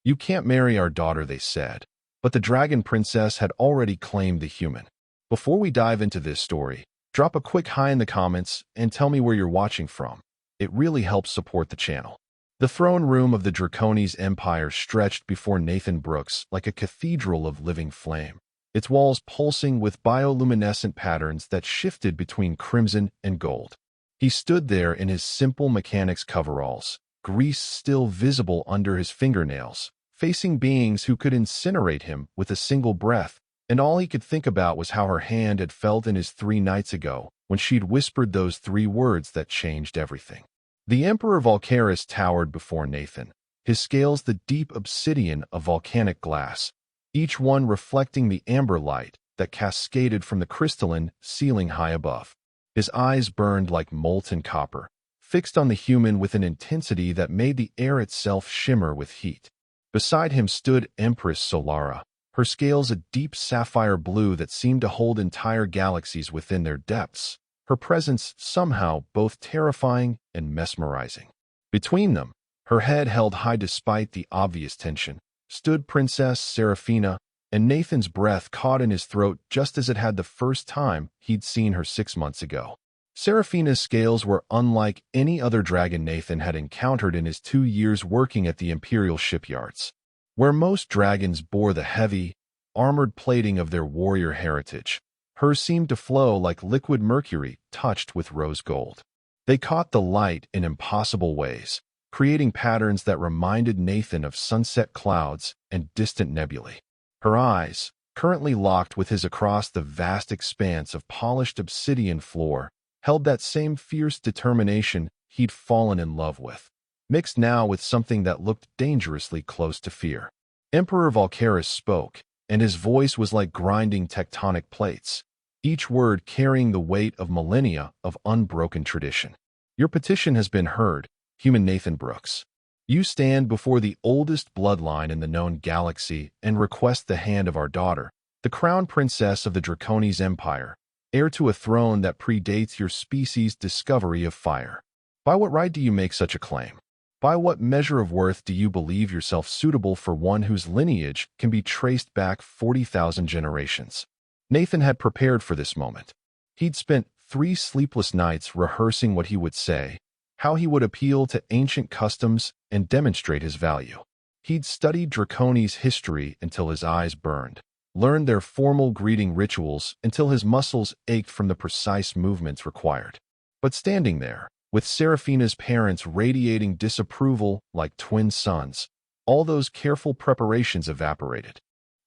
"You can't marry our daughter," they said. But the dragon princess had already claimed the human. Before we dive into this story, drop a quick hi in the comments and tell me where you're watching from. It really helps support the channel. The throne room of the Draconis Empire stretched before Nathan Brooks like a cathedral of living flame, its walls pulsing with bioluminescent patterns that shifted between crimson and gold. He stood there in his simple mechanics coveralls, grease still visible under his fingernails, facing beings who could incinerate him with a single breath, and all he could think about was how her hand had felt in his 3 nights ago when she'd whispered those 3 words that changed everything. The Emperor Valkaris towered before Nathan, his scales the deep obsidian of volcanic glass, each one reflecting the amber light that cascaded from the crystalline ceiling high above. His eyes burned like molten copper, fixed on the human with an intensity that made the air itself shimmer with heat. Beside him stood Empress Solara, her scales a deep sapphire blue that seemed to hold entire galaxies within their depths, her presence somehow both terrifying and mesmerizing. Between them, her head held high despite the obvious tension, stood Princess Seraphina, and Nathan's breath caught in his throat just as it had the first time he'd seen her 6 months ago. Seraphina's scales were unlike any other dragon Nathan had encountered in his 2 years working at the Imperial shipyards, where most dragons bore the heavy, armored plating of their warrior heritage. Hers seemed to flow like liquid mercury touched with rose gold. They caught the light in impossible ways, creating patterns that reminded Nathan of sunset clouds and distant nebulae. Her eyes, currently locked with his across the vast expanse of polished obsidian floor, held that same fierce determination he'd fallen in love with, mixed now with something that looked dangerously close to fear. Emperor Valkaris spoke, and his voice was like grinding tectonic plates, each word carrying the weight of millennia of unbroken tradition. "Your petition has been heard, human Nathan Brooks. You stand before the oldest bloodline in the known galaxy and request the hand of our daughter, the crown princess of the Draconis Empire, heir to a throne that predates your species' discovery of fire. By what right do you make such a claim? By what measure of worth do you believe yourself suitable for one whose lineage can be traced back 40,000 generations?" Nathan had prepared for this moment. He'd spent 3 sleepless nights rehearsing what he would say, how he would appeal to ancient customs and demonstrate his value. He'd studied Draconis' history until his eyes burned, learned their formal greeting rituals until his muscles ached from the precise movements required. But standing there, with Seraphina's parents radiating disapproval like twin suns, all those careful preparations evaporated.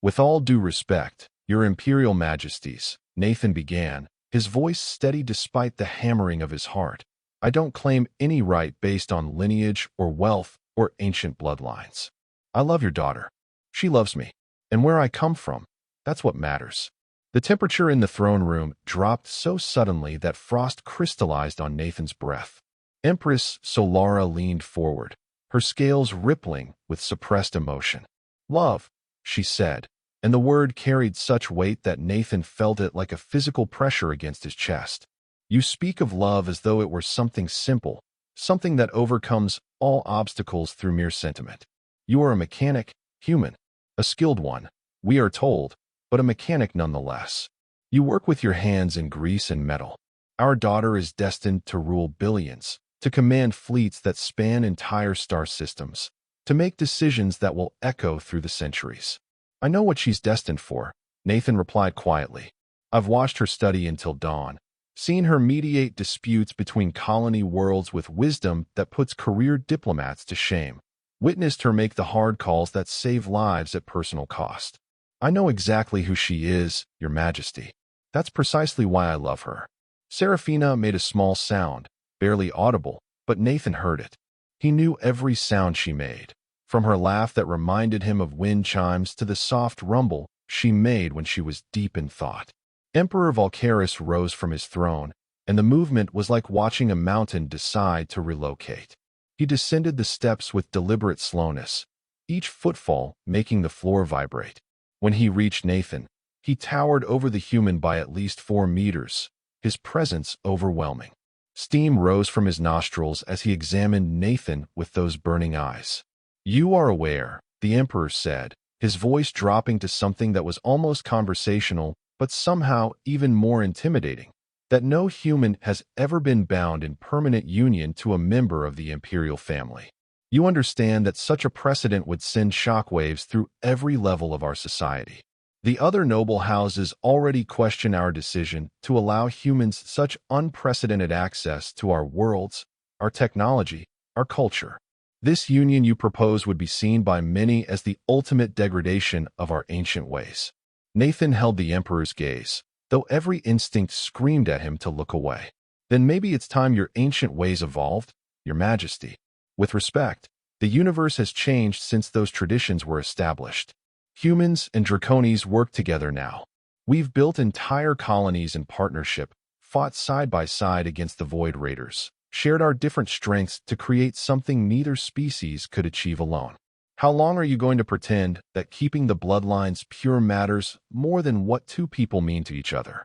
"With all due respect, Your Imperial Majesties," Nathan began, his voice steady despite the hammering of his heart, "I don't claim any right based on lineage or wealth or ancient bloodlines. I love your daughter. She loves me. And where I come from, that's what matters." The temperature in the throne room dropped so suddenly that frost crystallized on Nathan's breath. Empress Solara leaned forward, her scales rippling with suppressed emotion. "Love," she said, and the word carried such weight that Nathan felt it like a physical pressure against his chest. "You speak of love as though it were something simple, something that overcomes all obstacles through mere sentiment. You are a mechanic, human, a skilled one, we are told, but a mechanic nonetheless. You work with your hands in grease and metal. Our daughter is destined to rule billions, to command fleets that span entire star systems, to make decisions that will echo through the centuries." "I know what she's destined for," Nathan replied quietly. "I've watched her study until dawn, seen her mediate disputes between colony worlds with wisdom that puts career diplomats to shame, witnessed her make the hard calls that save lives at personal cost. I know exactly who she is, Your Majesty. That's precisely why I love her." Seraphina made a small sound, barely audible, but Nathan heard it. He knew every sound she made, from her laugh that reminded him of wind chimes to the soft rumble she made when she was deep in thought. Emperor Valkaris rose from his throne, and the movement was like watching a mountain decide to relocate. He descended the steps with deliberate slowness, each footfall making the floor vibrate. When he reached Nathan, he towered over the human by at least 4 meters, his presence overwhelming. Steam rose from his nostrils as he examined Nathan with those burning eyes. "You are aware," the Emperor said, his voice dropping to something that was almost conversational, but somehow even more intimidating, that no human has ever been bound in permanent union to a member of the imperial family. You understand that such a precedent would send shockwaves through every level of our society. The other noble houses already question our decision to allow humans such unprecedented access to our worlds, our technology, our culture. This union you propose would be seen by many as the ultimate degradation of our ancient ways. Nathan held the Emperor's gaze, though every instinct screamed at him to look away. Then maybe it's time your ancient ways evolved, Your Majesty. With respect, the universe has changed since those traditions were established. Humans and Draconis work together now. We've built entire colonies in partnership, fought side by side against the Void Raiders, shared our different strengths to create something neither species could achieve alone. How long are you going to pretend that keeping the bloodlines pure matters more than what two people mean to each other?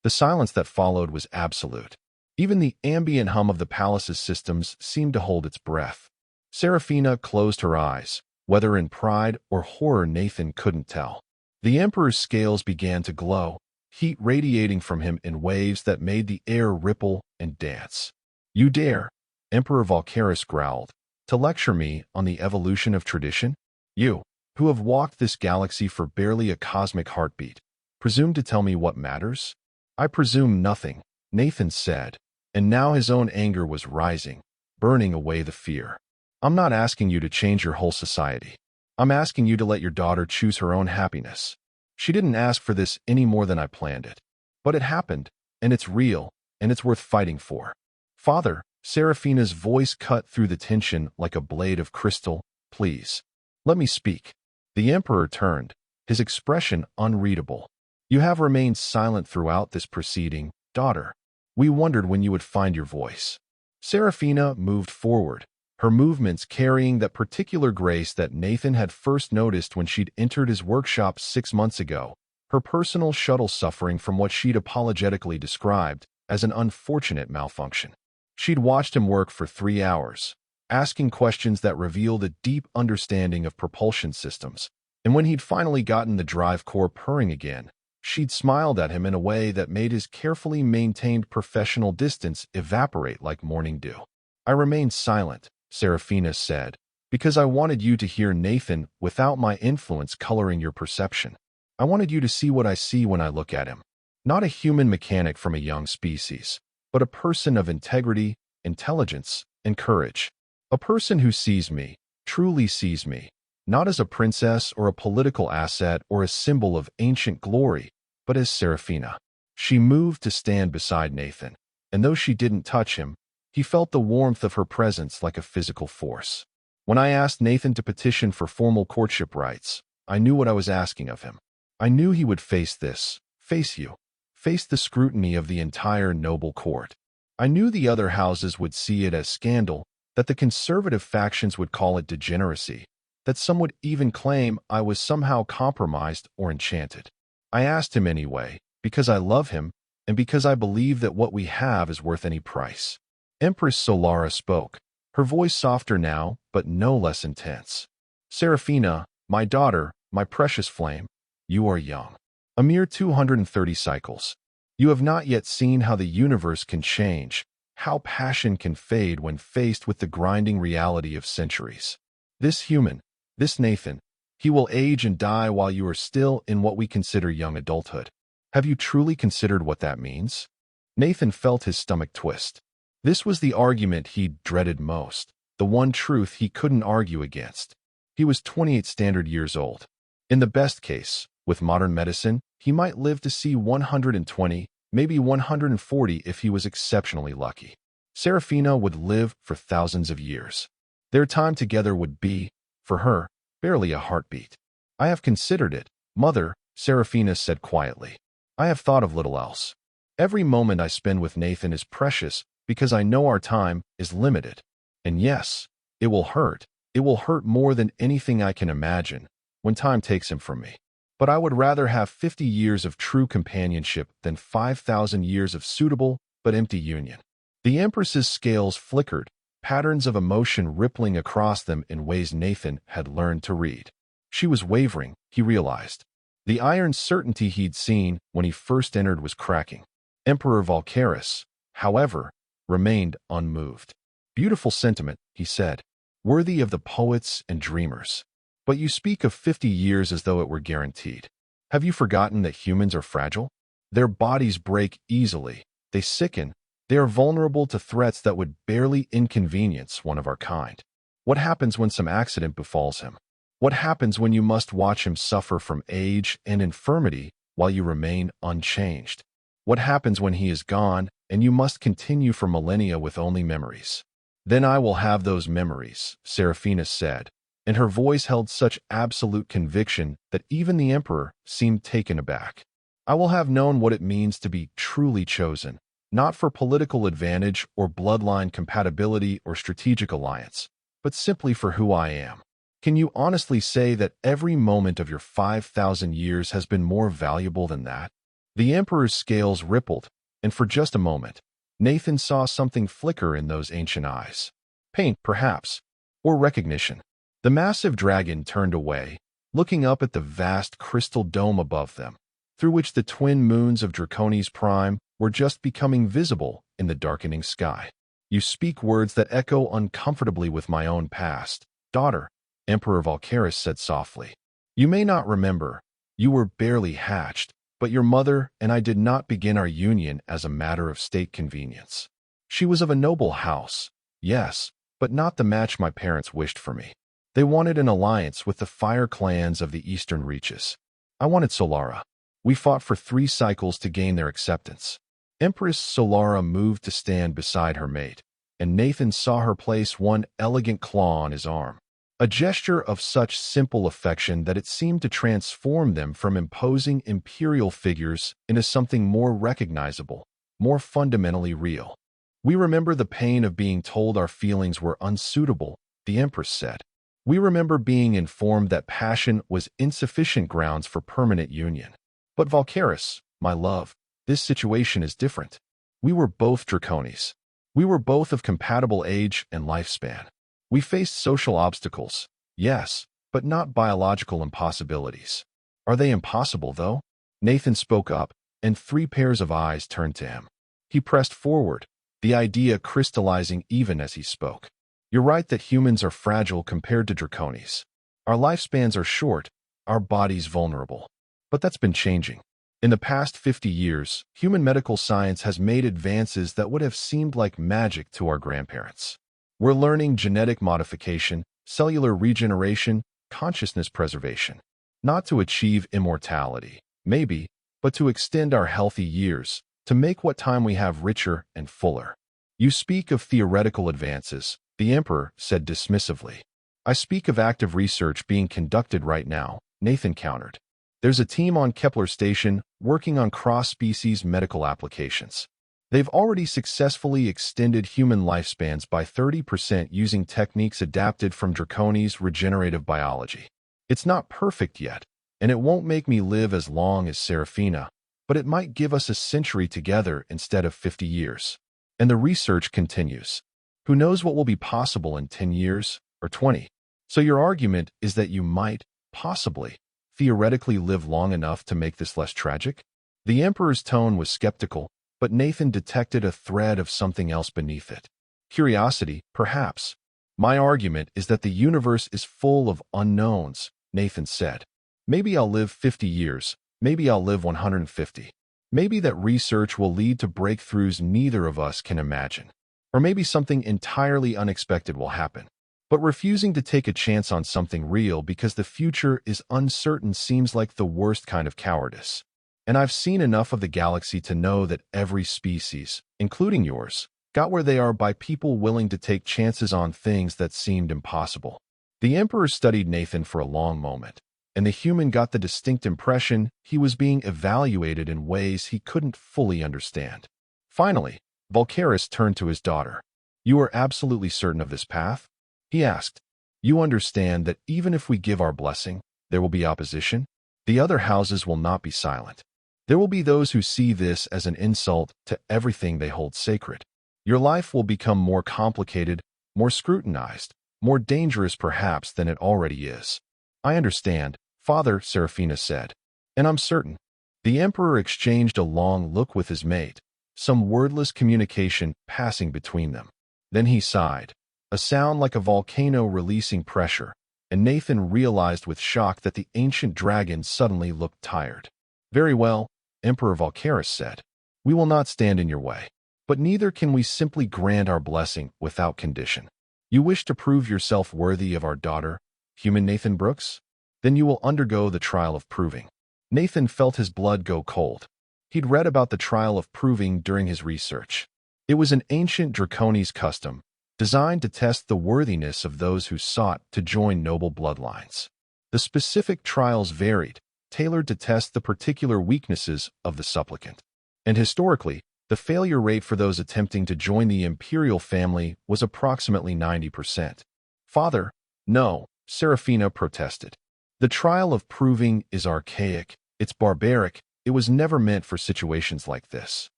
The silence that followed was absolute. Even the ambient hum of the palace's systems seemed to hold its breath. Seraphina closed her eyes. Whether in pride or horror, Nathan couldn't tell. The Emperor's scales began to glow, heat radiating from him in waves that made the air ripple and dance. You dare, Emperor Valkyris growled, to lecture me on the evolution of tradition? You, who have walked this galaxy for barely a cosmic heartbeat, presume to tell me what matters? I presume nothing, Nathan said, and now his own anger was rising, burning away the fear. I'm not asking you to change your whole society. I'm asking you to let your daughter choose her own happiness. She didn't ask for this any more than I planned it. But it happened, and it's real, and it's worth fighting for. Father, Seraphina's voice cut through the tension like a blade of crystal. Please, let me speak. The Emperor turned, his expression unreadable. You have remained silent throughout this proceeding, daughter. We wondered when you would find your voice. Seraphina moved forward, her movements carrying that particular grace that Nathan had first noticed when she'd entered his workshop 6 months ago, her personal shuttle suffering from what she'd apologetically described as an unfortunate malfunction. She'd watched him work for 3 hours, asking questions that revealed a deep understanding of propulsion systems, and when he'd finally gotten the drive core purring again, she'd smiled at him in a way that made his carefully maintained professional distance evaporate like morning dew. I remained silent, Seraphina said, because I wanted you to hear Nathan without my influence coloring your perception. I wanted you to see what I see when I look at him. Not a human mechanic from a young species, but a person of integrity, intelligence, and courage. A person who sees me, truly sees me, not as a princess or a political asset or a symbol of ancient glory, but as Seraphina. She moved to stand beside Nathan, and though she didn't touch him, he felt the warmth of her presence like a physical force. When I asked Nathan to petition for formal courtship rights, I knew what I was asking of him. I knew he would face this, face you, face the scrutiny of the entire noble court. I knew the other houses would see it as scandal, that the conservative factions would call it degeneracy, that some would even claim I was somehow compromised or enchanted. I asked him anyway, because I love him, and because I believe that what we have is worth any price. Empress Solara spoke, her voice softer now, but no less intense. Seraphina, my daughter, my precious flame, you are young. A mere 230 cycles. You have not yet seen how the universe can change, how passion can fade when faced with the grinding reality of centuries. This human, this Nathan, he will age and die while you are still in what we consider young adulthood. Have you truly considered what that means? Nathan felt his stomach twist. This was the argument he'd dreaded most, the one truth he couldn't argue against. He was 28 standard years old. In the best case, with modern medicine, he might live to see 120, maybe 140 if he was exceptionally lucky. Seraphina would live for thousands of years. Their time together would be, for her, barely a heartbeat. I have considered it, Mother, Seraphina said quietly. I have thought of little else. Every moment I spend with Nathan is precious, because I know our time is limited. And yes, it will hurt. It will hurt more than anything I can imagine when time takes him from me. But I would rather have 50 years of true companionship than 5,000 years of suitable but empty union. The Empress's scales flickered, patterns of emotion rippling across them in ways Nathan had learned to read. She was wavering, he realized. The iron certainty he'd seen when he first entered was cracking. Emperor Valkaris, however, remained unmoved. Beautiful sentiment, he said, worthy of the poets and dreamers. But you speak of 50 years as though it were guaranteed. Have you forgotten that humans are fragile? Their bodies break easily, they sicken, they are vulnerable to threats that would barely inconvenience one of our kind. What happens when some accident befalls him? What happens when you must watch him suffer from age and infirmity while you remain unchanged? What happens when he is gone and you must continue for millennia with only memories? Then I will have those memories, Seraphina said, and her voice held such absolute conviction that even the emperor seemed taken aback. I will have known what it means to be truly chosen, not for political advantage or bloodline compatibility or strategic alliance, but simply for who I am. Can you honestly say that every moment of your 5,000 years has been more valuable than that? The emperor's scales rippled, and for just a moment, Nathan saw something flicker in those ancient eyes. Pain, perhaps, or recognition. The massive dragon turned away, looking up at the vast crystal dome above them, through which the twin moons of Draconis Prime were just becoming visible in the darkening sky. You speak words that echo uncomfortably with my own past, daughter, Emperor Valkaris said softly. You may not remember, you were barely hatched, but your mother and I did not begin our union as a matter of state convenience. She was of a noble house, yes, but not the match my parents wished for me. They wanted an alliance with the fire clans of the eastern reaches. I wanted Solara. We fought for 3 cycles to gain their acceptance. Empress Solara moved to stand beside her mate, and Nathan saw her place one elegant claw on his arm. A gesture of such simple affection that it seemed to transform them from imposing imperial figures into something more recognizable, more fundamentally real. We remember the pain of being told our feelings were unsuitable, the Empress said. We remember being informed that passion was insufficient grounds for permanent union. But Valkaris, my love, this situation is different. We were both Draconis. We were both of compatible age and lifespan. We faced social obstacles, yes, but not biological impossibilities. Are they impossible, though? Nathan spoke up, and 3 pairs of eyes turned to him. He pressed forward, the idea crystallizing even as he spoke. You're right that humans are fragile compared to Draconis. Our lifespans are short, our bodies vulnerable. But that's been changing. In the past 50 years, human medical science has made advances that would have seemed like magic to our grandparents. We're learning genetic modification, cellular regeneration, consciousness preservation. Not to achieve immortality, maybe, but to extend our healthy years, to make what time we have richer and fuller. You speak of theoretical advances, the Emperor said dismissively. I speak of active research being conducted right now, Nathan countered. There's a team on Kepler Station working on cross-species medical applications. They've already successfully extended human lifespans by 30% using techniques adapted from Draconis' regenerative biology. It's not perfect yet, and it won't make me live as long as Seraphina, but it might give us a century together instead of 50 years. And the research continues. Who knows what will be possible in 10 years or 20? So your argument is that you might, possibly, theoretically live long enough to make this less tragic? The Emperor's tone was skeptical, but Nathan detected a thread of something else beneath it. Curiosity, perhaps. My argument is that the universe is full of unknowns, Nathan said. Maybe I'll live 50 years, maybe I'll live 150. Maybe that research will lead to breakthroughs neither of us can imagine. Or maybe something entirely unexpected will happen. But refusing to take a chance on something real because the future is uncertain seems like the worst kind of cowardice. And I've seen enough of the galaxy to know that every species, including yours, got where they are by people willing to take chances on things that seemed impossible. The Emperor studied Nathan for a long moment, and the human got the distinct impression he was being evaluated in ways he couldn't fully understand. Finally, Valkaris turned to his daughter. You are absolutely certain of this path? He asked. You understand that even if we give our blessing, there will be opposition? The other houses will not be silent. There will be those who see this as an insult to everything they hold sacred. Your life will become more complicated, more scrutinized, more dangerous perhaps than it already is. I understand, Father, Seraphina said. And I'm certain. The Emperor exchanged a long look with his mate, some wordless communication passing between them. Then he sighed, a sound like a volcano releasing pressure, and Nathan realized with shock that the ancient dragon suddenly looked tired. Very well, Emperor Volcaris said. We will not stand in your way. But neither can we simply grant our blessing without condition. You wish to prove yourself worthy of our daughter, human Nathan Brooks? Then you will undergo the trial of proving. Nathan felt his blood go cold. He'd read about the trial of proving during his research. It was an ancient Draconis custom, designed to test the worthiness of those who sought to join noble bloodlines. The specific trials varied, tailored to test the particular weaknesses of the supplicant. And historically, the failure rate for those attempting to join the imperial family was approximately 90%. Father, no, Seraphina protested. The trial of proving is archaic, it's barbaric, it was never meant for situations like this.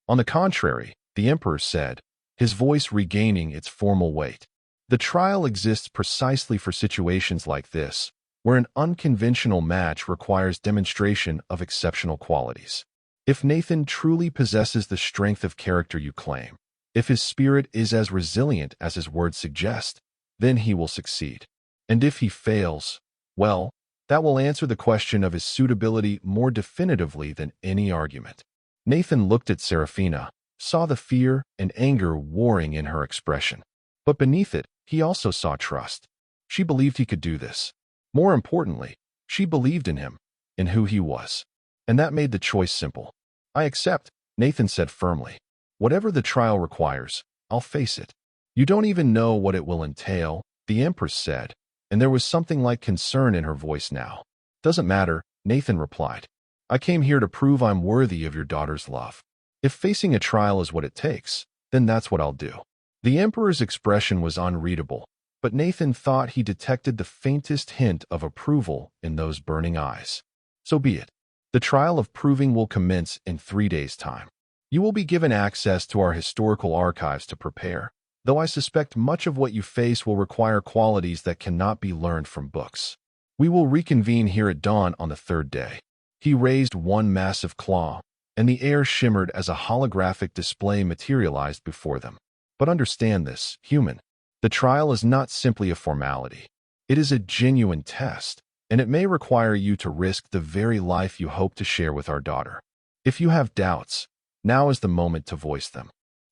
On the contrary, the Emperor said, his voice regaining its formal weight. The trial exists precisely for situations like this, where an unconventional match requires demonstration of exceptional qualities. If Nathan truly possesses the strength of character you claim, if his spirit is as resilient as his words suggest, then he will succeed. And if he fails, well, that will answer the question of his suitability more definitively than any argument. Nathan looked at Seraphina, saw the fear and anger warring in her expression. But beneath it, he also saw trust. She believed he could do this. More importantly, she believed in him, in who he was. And that made the choice simple. I accept, Nathan said firmly. Whatever the trial requires, I'll face it. You don't even know what it will entail, the Empress said, and there was something like concern in her voice now. Doesn't matter, Nathan replied. I came here to prove I'm worthy of your daughter's love. If facing a trial is what it takes, then that's what I'll do. The Emperor's expression was unreadable, but Nathan thought he detected the faintest hint of approval in those burning eyes. So be it. The trial of proving will commence in 3 days' time. You will be given access to our historical archives to prepare, though I suspect much of what you face will require qualities that cannot be learned from books. We will reconvene here at dawn on the 3rd day. He raised one massive claw, and the air shimmered as a holographic display materialized before them. But understand this, human. The trial is not simply a formality. It is a genuine test, and it may require you to risk the very life you hope to share with our daughter. If you have doubts, now is the moment to voice them.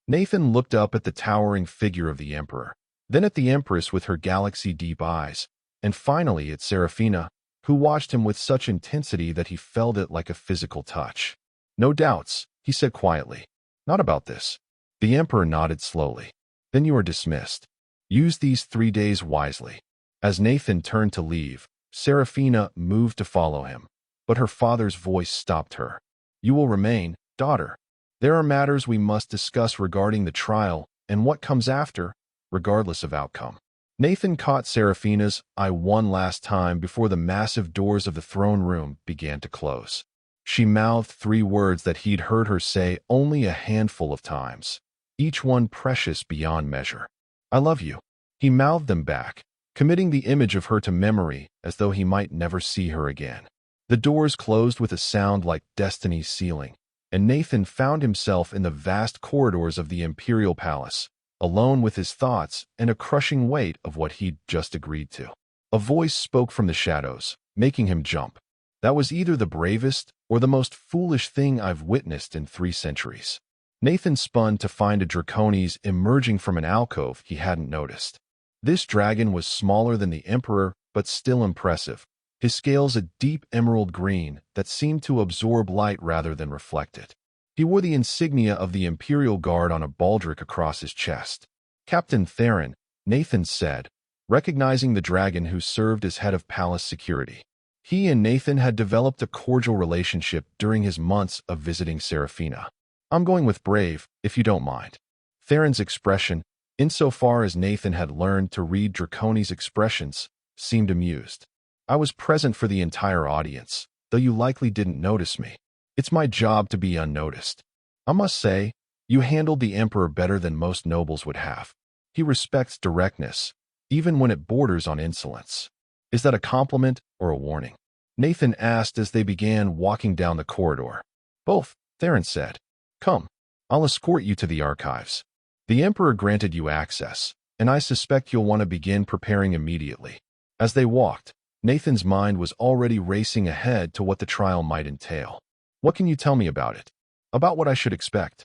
Nathan looked up at the towering figure of the Emperor, then at the Empress with her galaxy-deep eyes, and finally at Seraphina, who watched him with such intensity that he felt it like a physical touch. No doubts, he said quietly. Not about this. The Emperor nodded slowly. Then you are dismissed. Use these 3 days wisely. As Nathan turned to leave, Seraphina moved to follow him, but her father's voice stopped her. You will remain, daughter. There are matters we must discuss regarding the trial and what comes after, regardless of outcome. Nathan caught Seraphina's eye one last time before the massive doors of the throne room began to close. She mouthed 3 words that he'd heard her say only a handful of times, each one precious beyond measure. I love you. He mouthed them back, committing the image of her to memory as though he might never see her again. The doors closed with a sound like destiny's sealing, and Nathan found himself in the vast corridors of the Imperial Palace, alone with his thoughts and a crushing weight of what he'd just agreed to. A voice spoke from the shadows, making him jump. That was either the bravest or the most foolish thing I've witnessed in 3 centuries. Nathan spun to find a Draconis emerging from an alcove he hadn't noticed. This dragon was smaller than the Emperor, but still impressive, his scales a deep emerald green that seemed to absorb light rather than reflect it. He wore the insignia of the Imperial Guard on a baldric across his chest. Captain Theron, Nathan said, recognizing the dragon who served as head of palace security. He and Nathan had developed a cordial relationship during his months of visiting Seraphina. I'm going with brave, if you don't mind. Theron's expression, insofar as Nathan had learned to read Draconis' expressions, seemed amused. I was present for the entire audience, though you likely didn't notice me. It's my job to be unnoticed. I must say, you handled the Emperor better than most nobles would have. He respects directness, even when it borders on insolence. Is that a compliment or a warning? Nathan asked as they began walking down the corridor. Both, Theron said. Come, I'll escort you to the archives. The Emperor granted you access, and I suspect you'll want to begin preparing immediately. As they walked, Nathan's mind was already racing ahead to what the trial might entail. What can you tell me about it? About what I should expect?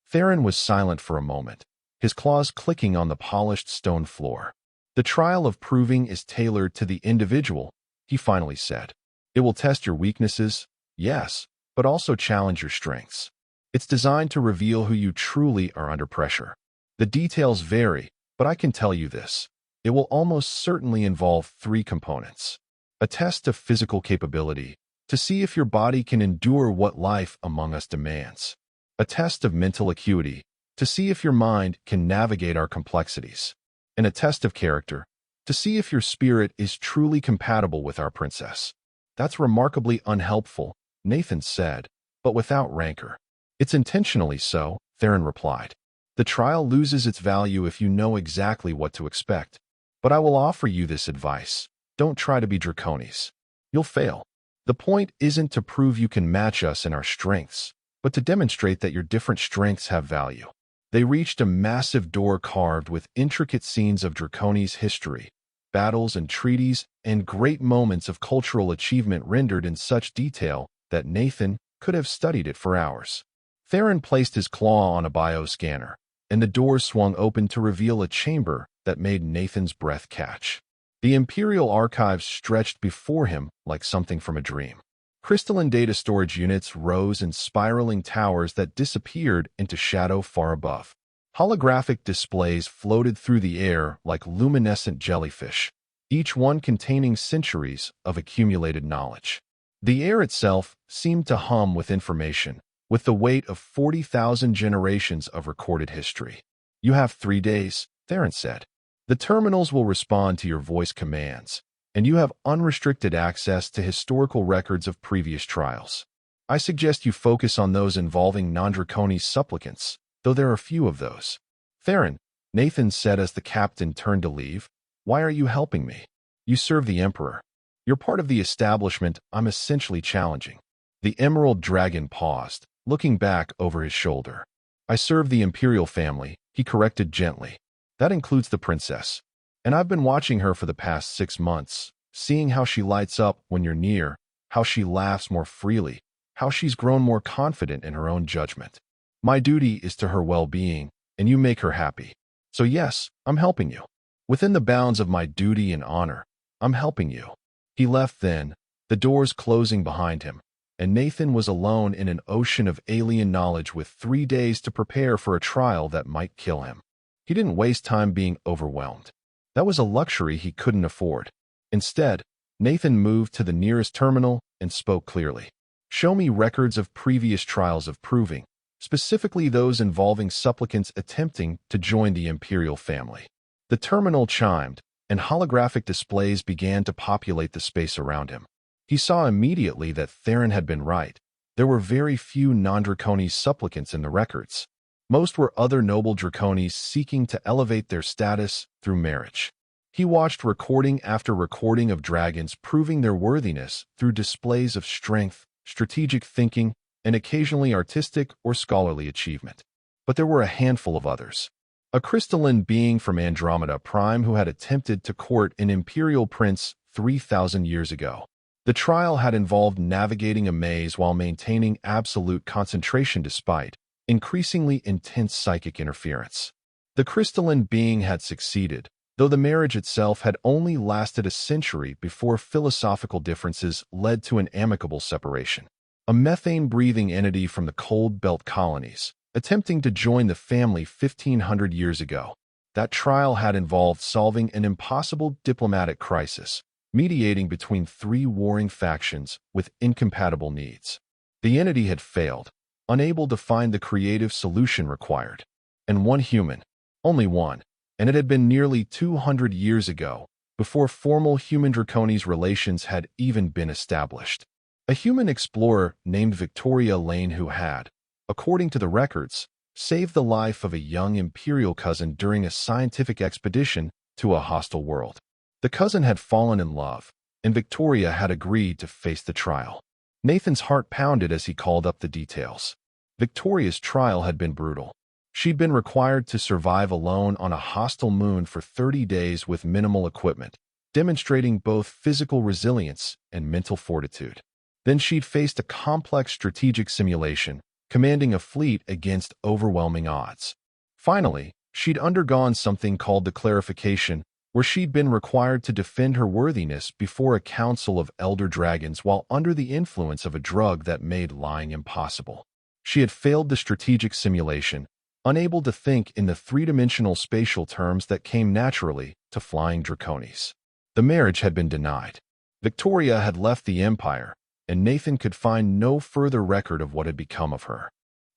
Theron was silent for a moment, his claws clicking on the polished stone floor. The trial of proving is tailored to the individual, he finally said. It will test your weaknesses, yes, but also challenge your strengths. It's designed to reveal who you truly are under pressure. The details vary, but I can tell you this. It will almost certainly involve 3 components. A test of physical capability, to see if your body can endure what life among us demands. A test of mental acuity, to see if your mind can navigate our complexities. And a test of character, to see if your spirit is truly compatible with our princess. That's remarkably unhelpful, Nathan said, but without rancor. It's intentionally so, Theron replied. The trial loses its value if you know exactly what to expect. But I will offer you this advice. Don't try to be draconis. You'll fail. The point isn't to prove you can match us in our strengths, but to demonstrate that your different strengths have value. They reached a massive door carved with intricate scenes of Draconis history, battles and treaties, and great moments of cultural achievement rendered in such detail that Nathan could have studied it for hours. Theron placed his claw on a bioscanner, and the doors swung open to reveal a chamber that made Nathan's breath catch. The Imperial archives stretched before him like something from a dream. Crystalline data storage units rose in spiraling towers that disappeared into shadow far above. Holographic displays floated through the air like luminescent jellyfish, each one containing centuries of accumulated knowledge. The air itself seemed to hum with information, with the weight of 40,000 generations of recorded history. You have 3 days, Theron said. The terminals will respond to your voice commands, and you have unrestricted access to historical records of previous trials. I suggest you focus on those involving non-Draconis supplicants, though there are few of those. Theron, Nathan said as the captain turned to leave, why are you helping me? You serve the Emperor. You're part of the establishment I'm essentially challenging. The Emerald Dragon paused, looking back over his shoulder. I serve the Imperial family, he corrected gently. That includes the princess. And I've been watching her for the past 6 months, seeing how she lights up when you're near, how she laughs more freely, how she's grown more confident in her own judgment. My duty is to her well-being, and you make her happy. So yes, I'm helping you. Within the bounds of my duty and honor, I'm helping you. He left then, the doors closing behind him, and Nathan was alone in an ocean of alien knowledge with 3 days to prepare for a trial that might kill him. He didn't waste time being overwhelmed. That was a luxury he couldn't afford. Instead, Nathan moved to the nearest terminal and spoke clearly. Show me records of previous trials of proving, specifically those involving supplicants attempting to join the Imperial family. The terminal chimed, and holographic displays began to populate the space around him. He saw immediately that Theron had been right. There were very few non-Draconis supplicants in the records. Most were other noble Draconis seeking to elevate their status through marriage. He watched recording after recording of dragons proving their worthiness through displays of strength, strategic thinking, and occasionally artistic or scholarly achievement. But there were a handful of others. A crystalline being from Andromeda Prime who had attempted to court an imperial prince 3,000 years ago. The trial had involved navigating a maze while maintaining absolute concentration despite increasingly intense psychic interference. The crystalline being had succeeded, though the marriage itself had only lasted a century before philosophical differences led to an amicable separation. A methane-breathing entity from the Cold Belt colonies, attempting to join the family 1,500 years ago. That trial had involved solving an impossible diplomatic crisis, mediating between 3 warring factions with incompatible needs. The entity had failed, unable to find the creative solution required. And one human, only one, and it had been nearly 200 years ago, before formal human-Draconis relations had even been established. A human explorer named Victoria Lane who had, according to the records, saved the life of a young imperial cousin during a scientific expedition to a hostile world. The cousin had fallen in love, and Victoria had agreed to face the trial. Nathan's heart pounded as he called up the details. Victoria's trial had been brutal. She'd been required to survive alone on a hostile moon for 30 days with minimal equipment, demonstrating both physical resilience and mental fortitude. Then she'd faced a complex strategic simulation, commanding a fleet against overwhelming odds. Finally, she'd undergone something called the clarification, where she'd been required to defend her worthiness before a council of elder dragons while under the influence of a drug that made lying impossible. She had failed the strategic simulation, unable to think in the three-dimensional spatial terms that came naturally to flying draconis. The marriage had been denied. Victoria had left the Empire, and Nathan could find no further record of what had become of her.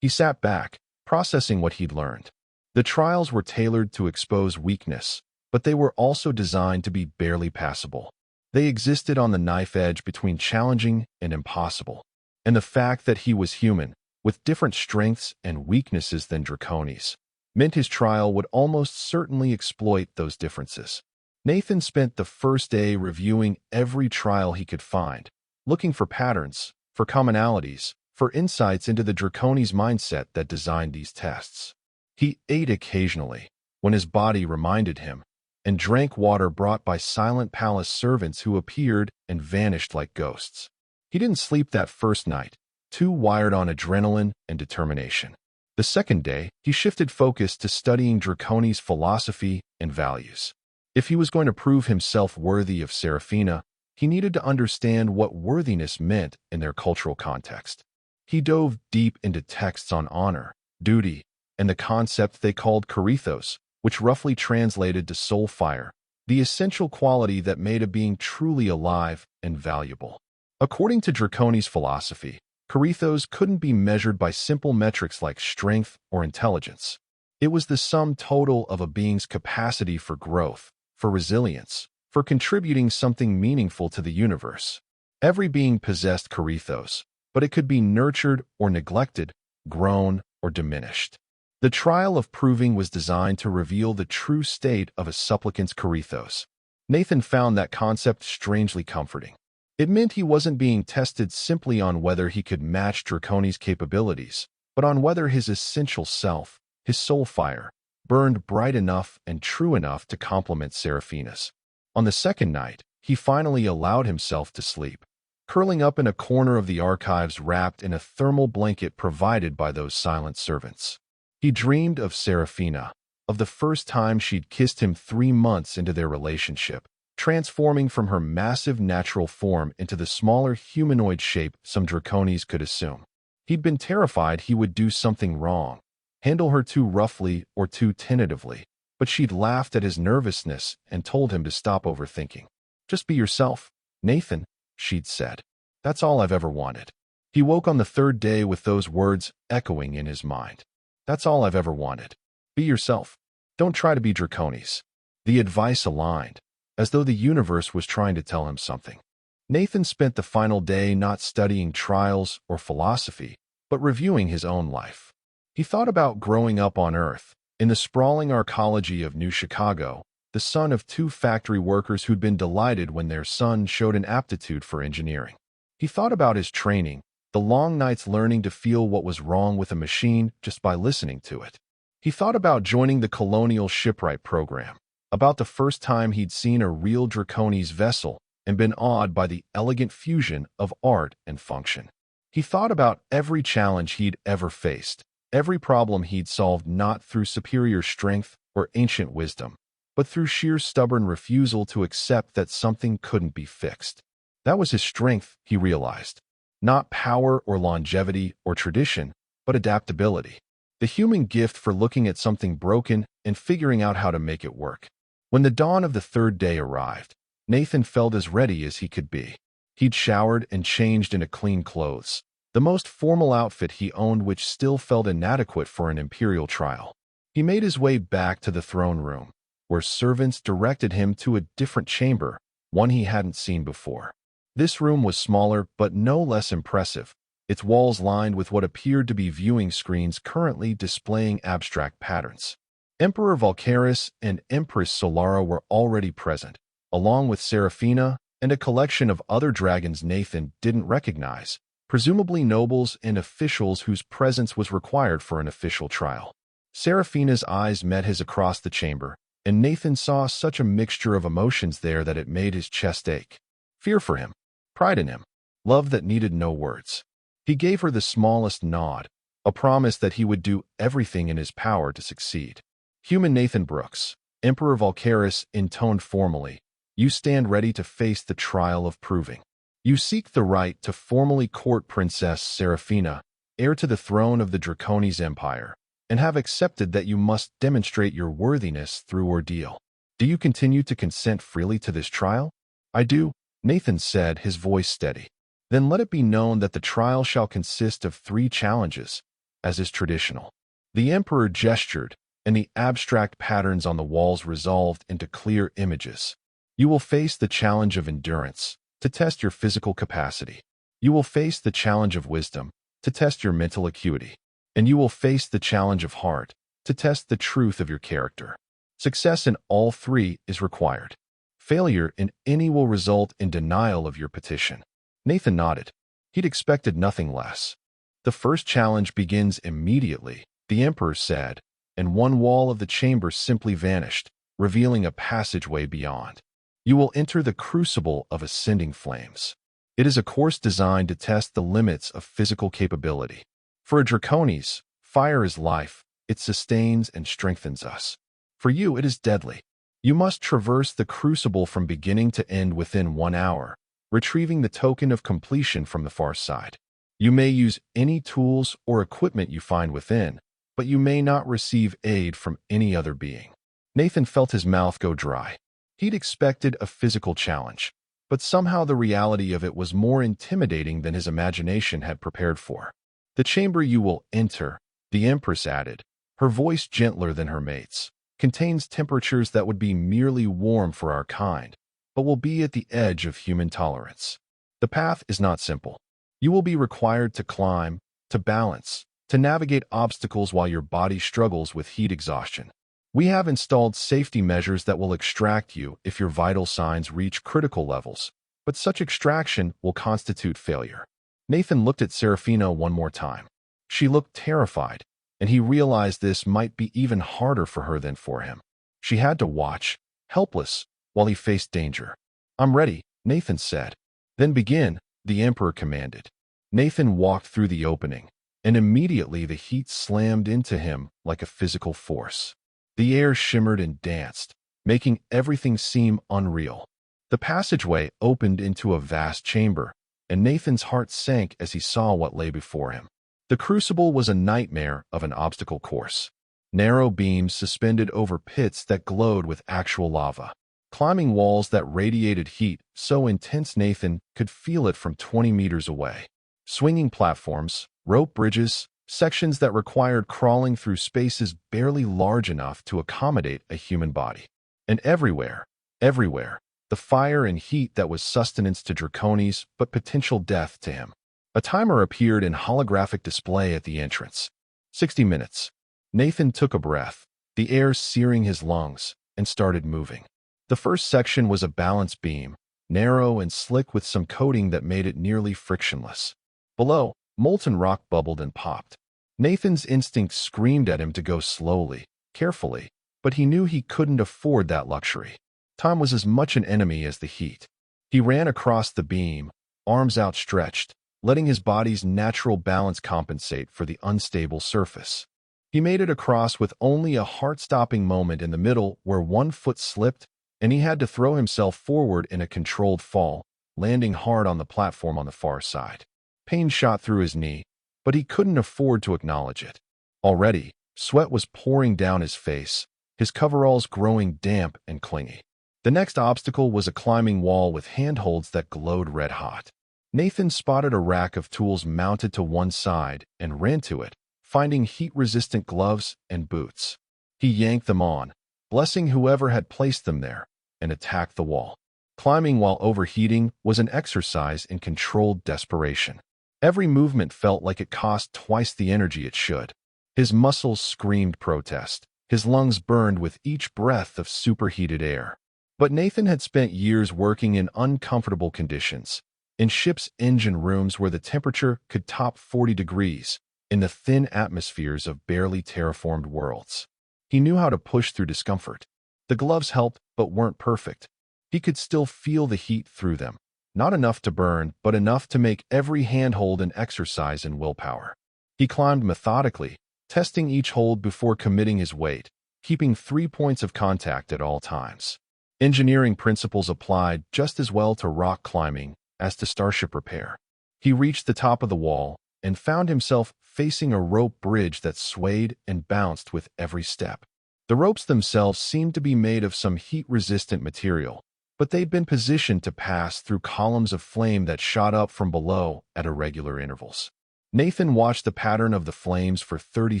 He sat back, processing what he'd learned. The trials were tailored to expose weakness, but they were also designed to be barely passable. They existed on the knife edge between challenging and impossible. And the fact that he was human, with different strengths and weaknesses than draconis, meant his trial would almost certainly exploit those differences. Nathan spent the first day reviewing every trial he could find, looking for patterns, for commonalities, for insights into the draconis' mindset that designed these tests. He ate occasionally, when his body reminded him, and drank water brought by silent palace servants who appeared and vanished like ghosts. He didn't sleep that first night, too wired on adrenaline and determination. The second day, he shifted focus to studying draconis' philosophy and values. If he was going to prove himself worthy of Seraphina, he needed to understand what worthiness meant in their cultural context. He dove deep into texts on honor, duty, and the concept they called karithos, which roughly translated to soul fire, the essential quality that made a being truly alive and valuable. According to draconis' philosophy, karithos couldn't be measured by simple metrics like strength or intelligence. It was the sum total of a being's capacity for growth, for resilience, for contributing something meaningful to the universe. Every being possessed karithos, but it could be nurtured or neglected, grown or diminished. The trial of proving was designed to reveal the true state of a supplicant's karithos. Nathan found that concept strangely comforting. It meant he wasn't being tested simply on whether he could match draconis' capabilities, but on whether his essential self, his soul fire, burned bright enough and true enough to complement Seraphina's. On the second night, he finally allowed himself to sleep, curling up in a corner of the archives wrapped in a thermal blanket provided by those silent servants. He dreamed of Seraphina, of the first time she'd kissed him 3 months into their relationship, transforming from her massive natural form into the smaller humanoid shape some draconis could assume. He'd been terrified he would do something wrong, handle her too roughly or too tentatively, but she'd laughed at his nervousness and told him to stop overthinking. "Just be yourself, Nathan," she'd said. "That's all I've ever wanted." He woke on the third day with those words echoing in his mind. "That's all I've ever wanted. Be yourself. Don't try to be draconis." The advice aligned, as though the universe was trying to tell him something. Nathan spent the final day not studying trials or philosophy, but reviewing his own life. He thought about growing up on Earth, in the sprawling arcology of New Chicago, the son of 2 factory workers who'd been delighted when their son showed an aptitude for engineering. He thought about his training, the long nights learning to feel what was wrong with a machine just by listening to it. He thought about joining the Colonial Shipwright program, about the first time he'd seen a real draconis vessel and been awed by the elegant fusion of art and function. He thought about every challenge he'd ever faced, every problem he'd solved not through superior strength or ancient wisdom, but through sheer stubborn refusal to accept that something couldn't be fixed. That was his strength, he realized. Not power or longevity or tradition, but adaptability. The human gift for looking at something broken and figuring out how to make it work. When the dawn of the third day arrived, Nathan felt as ready as he could be. He'd showered and changed into clean clothes, the most formal outfit he owned, which still felt inadequate for an imperial trial. He made his way back to the throne room, where servants directed him to a different chamber, one he hadn't seen before. This room was smaller but no less impressive, its walls lined with what appeared to be viewing screens currently displaying abstract patterns. Emperor Volcaris and Empress Solara were already present, along with Seraphina and a collection of other dragons Nathan didn't recognize, presumably nobles and officials whose presence was required for an official trial. Seraphina's eyes met his across the chamber, and Nathan saw such a mixture of emotions there that it made his chest ache. Fear for him, pride in him, love that needed no words. He gave her the smallest nod, a promise that he would do everything in his power to succeed. Human Nathan Brooks, Emperor Volcaris, intoned formally, you stand ready to face the trial of proving. You seek the right to formally court Princess Seraphina, heir to the throne of the Draconis Empire, and have accepted that you must demonstrate your worthiness through ordeal. Do you continue to consent freely to this trial? I do, Nathan said, his voice steady. Then let it be known that the trial shall consist of 3 challenges, as is traditional. The Emperor gestured, and the abstract patterns on the walls resolved into clear images. You will face the challenge of endurance, to test your physical capacity. You will face the challenge of wisdom, to test your mental acuity. And you will face the challenge of heart, to test the truth of your character. Success in all 3 is required. Failure in any will result in denial of your petition. Nathan nodded. He'd expected nothing less. The first challenge begins immediately, the Emperor said, and one wall of the chamber simply vanished, revealing a passageway beyond. You will enter the crucible of ascending flames. It is a course designed to test the limits of physical capability. For a Draconis, fire is life. It sustains and strengthens us. For you, it is deadly. You must traverse the crucible from beginning to end within 1 hour, retrieving the token of completion from the far side. You may use any tools or equipment you find within, but you may not receive aid from any other being. Nathan felt his mouth go dry. He'd expected a physical challenge, but somehow the reality of it was more intimidating than his imagination had prepared for. The chamber you will enter, the Empress added, her voice gentler than her mates, contains temperatures that would be merely warm for our kind, but will be at the edge of human tolerance. The path is not simple. You will be required to climb, to balance, to navigate obstacles while your body struggles with heat exhaustion. We have installed safety measures that will extract you if your vital signs reach critical levels, but such extraction will constitute failure. Nathan looked at Seraphina one more time. She looked terrified, and he realized this might be even harder for her than for him. She had to watch, helpless, while he faced danger. I'm ready, Nathan said. Then begin, the Emperor commanded. Nathan walked through the opening, and immediately the heat slammed into him like a physical force. The air shimmered and danced, making everything seem unreal. The passageway opened into a vast chamber, and Nathan's heart sank as he saw what lay before him. The crucible was a nightmare of an obstacle course. Narrow beams suspended over pits that glowed with actual lava. Climbing walls that radiated heat so intense Nathan could feel it from 20 meters away. Swinging platforms, rope bridges, sections that required crawling through spaces barely large enough to accommodate a human body. And everywhere, the fire and heat that was sustenance to Draconis but potential death to him. A timer appeared in holographic display at the entrance. 60 minutes. Nathan took a breath, the air searing his lungs, and started moving. The first section was a balance beam, narrow and slick with some coating that made it nearly frictionless. Below, molten rock bubbled and popped. Nathan's instinct screamed at him to go slowly, carefully, but he knew he couldn't afford that luxury. Time was as much an enemy as the heat. He ran across the beam, arms outstretched, letting his body's natural balance compensate for the unstable surface. He made it across with only a heart-stopping moment in the middle where one foot slipped, and he had to throw himself forward in a controlled fall, landing hard on the platform on the far side. Pain shot through his knee, but he couldn't afford to acknowledge it. Already, sweat was pouring down his face, his coveralls growing damp and clingy. The next obstacle was a climbing wall with handholds that glowed red-hot. Nathan spotted a rack of tools mounted to one side and ran to it, finding heat-resistant gloves and boots. He yanked them on, blessing whoever had placed them there, and attacked the wall. Climbing while overheating was an exercise in controlled desperation. Every movement felt like it cost twice the energy it should. His muscles screamed protest. His lungs burned with each breath of superheated air. But Nathan had spent years working in uncomfortable conditions, in ship's engine rooms where the temperature could top 40 degrees, in the thin atmospheres of barely terraformed worlds. He knew how to push through discomfort. The gloves helped, but weren't perfect. He could still feel the heat through them. Not enough to burn, but enough to make every handhold an exercise in willpower. He climbed methodically, testing each hold before committing his weight, keeping 3 points of contact at all times. Engineering principles applied just as well to rock climbing as to starship repair. He reached the top of the wall and found himself facing a rope bridge that swayed and bounced with every step. The ropes themselves seemed to be made of some heat-resistant material, but they'd been positioned to pass through columns of flame that shot up from below at irregular intervals. Nathan watched the pattern of the flames for 30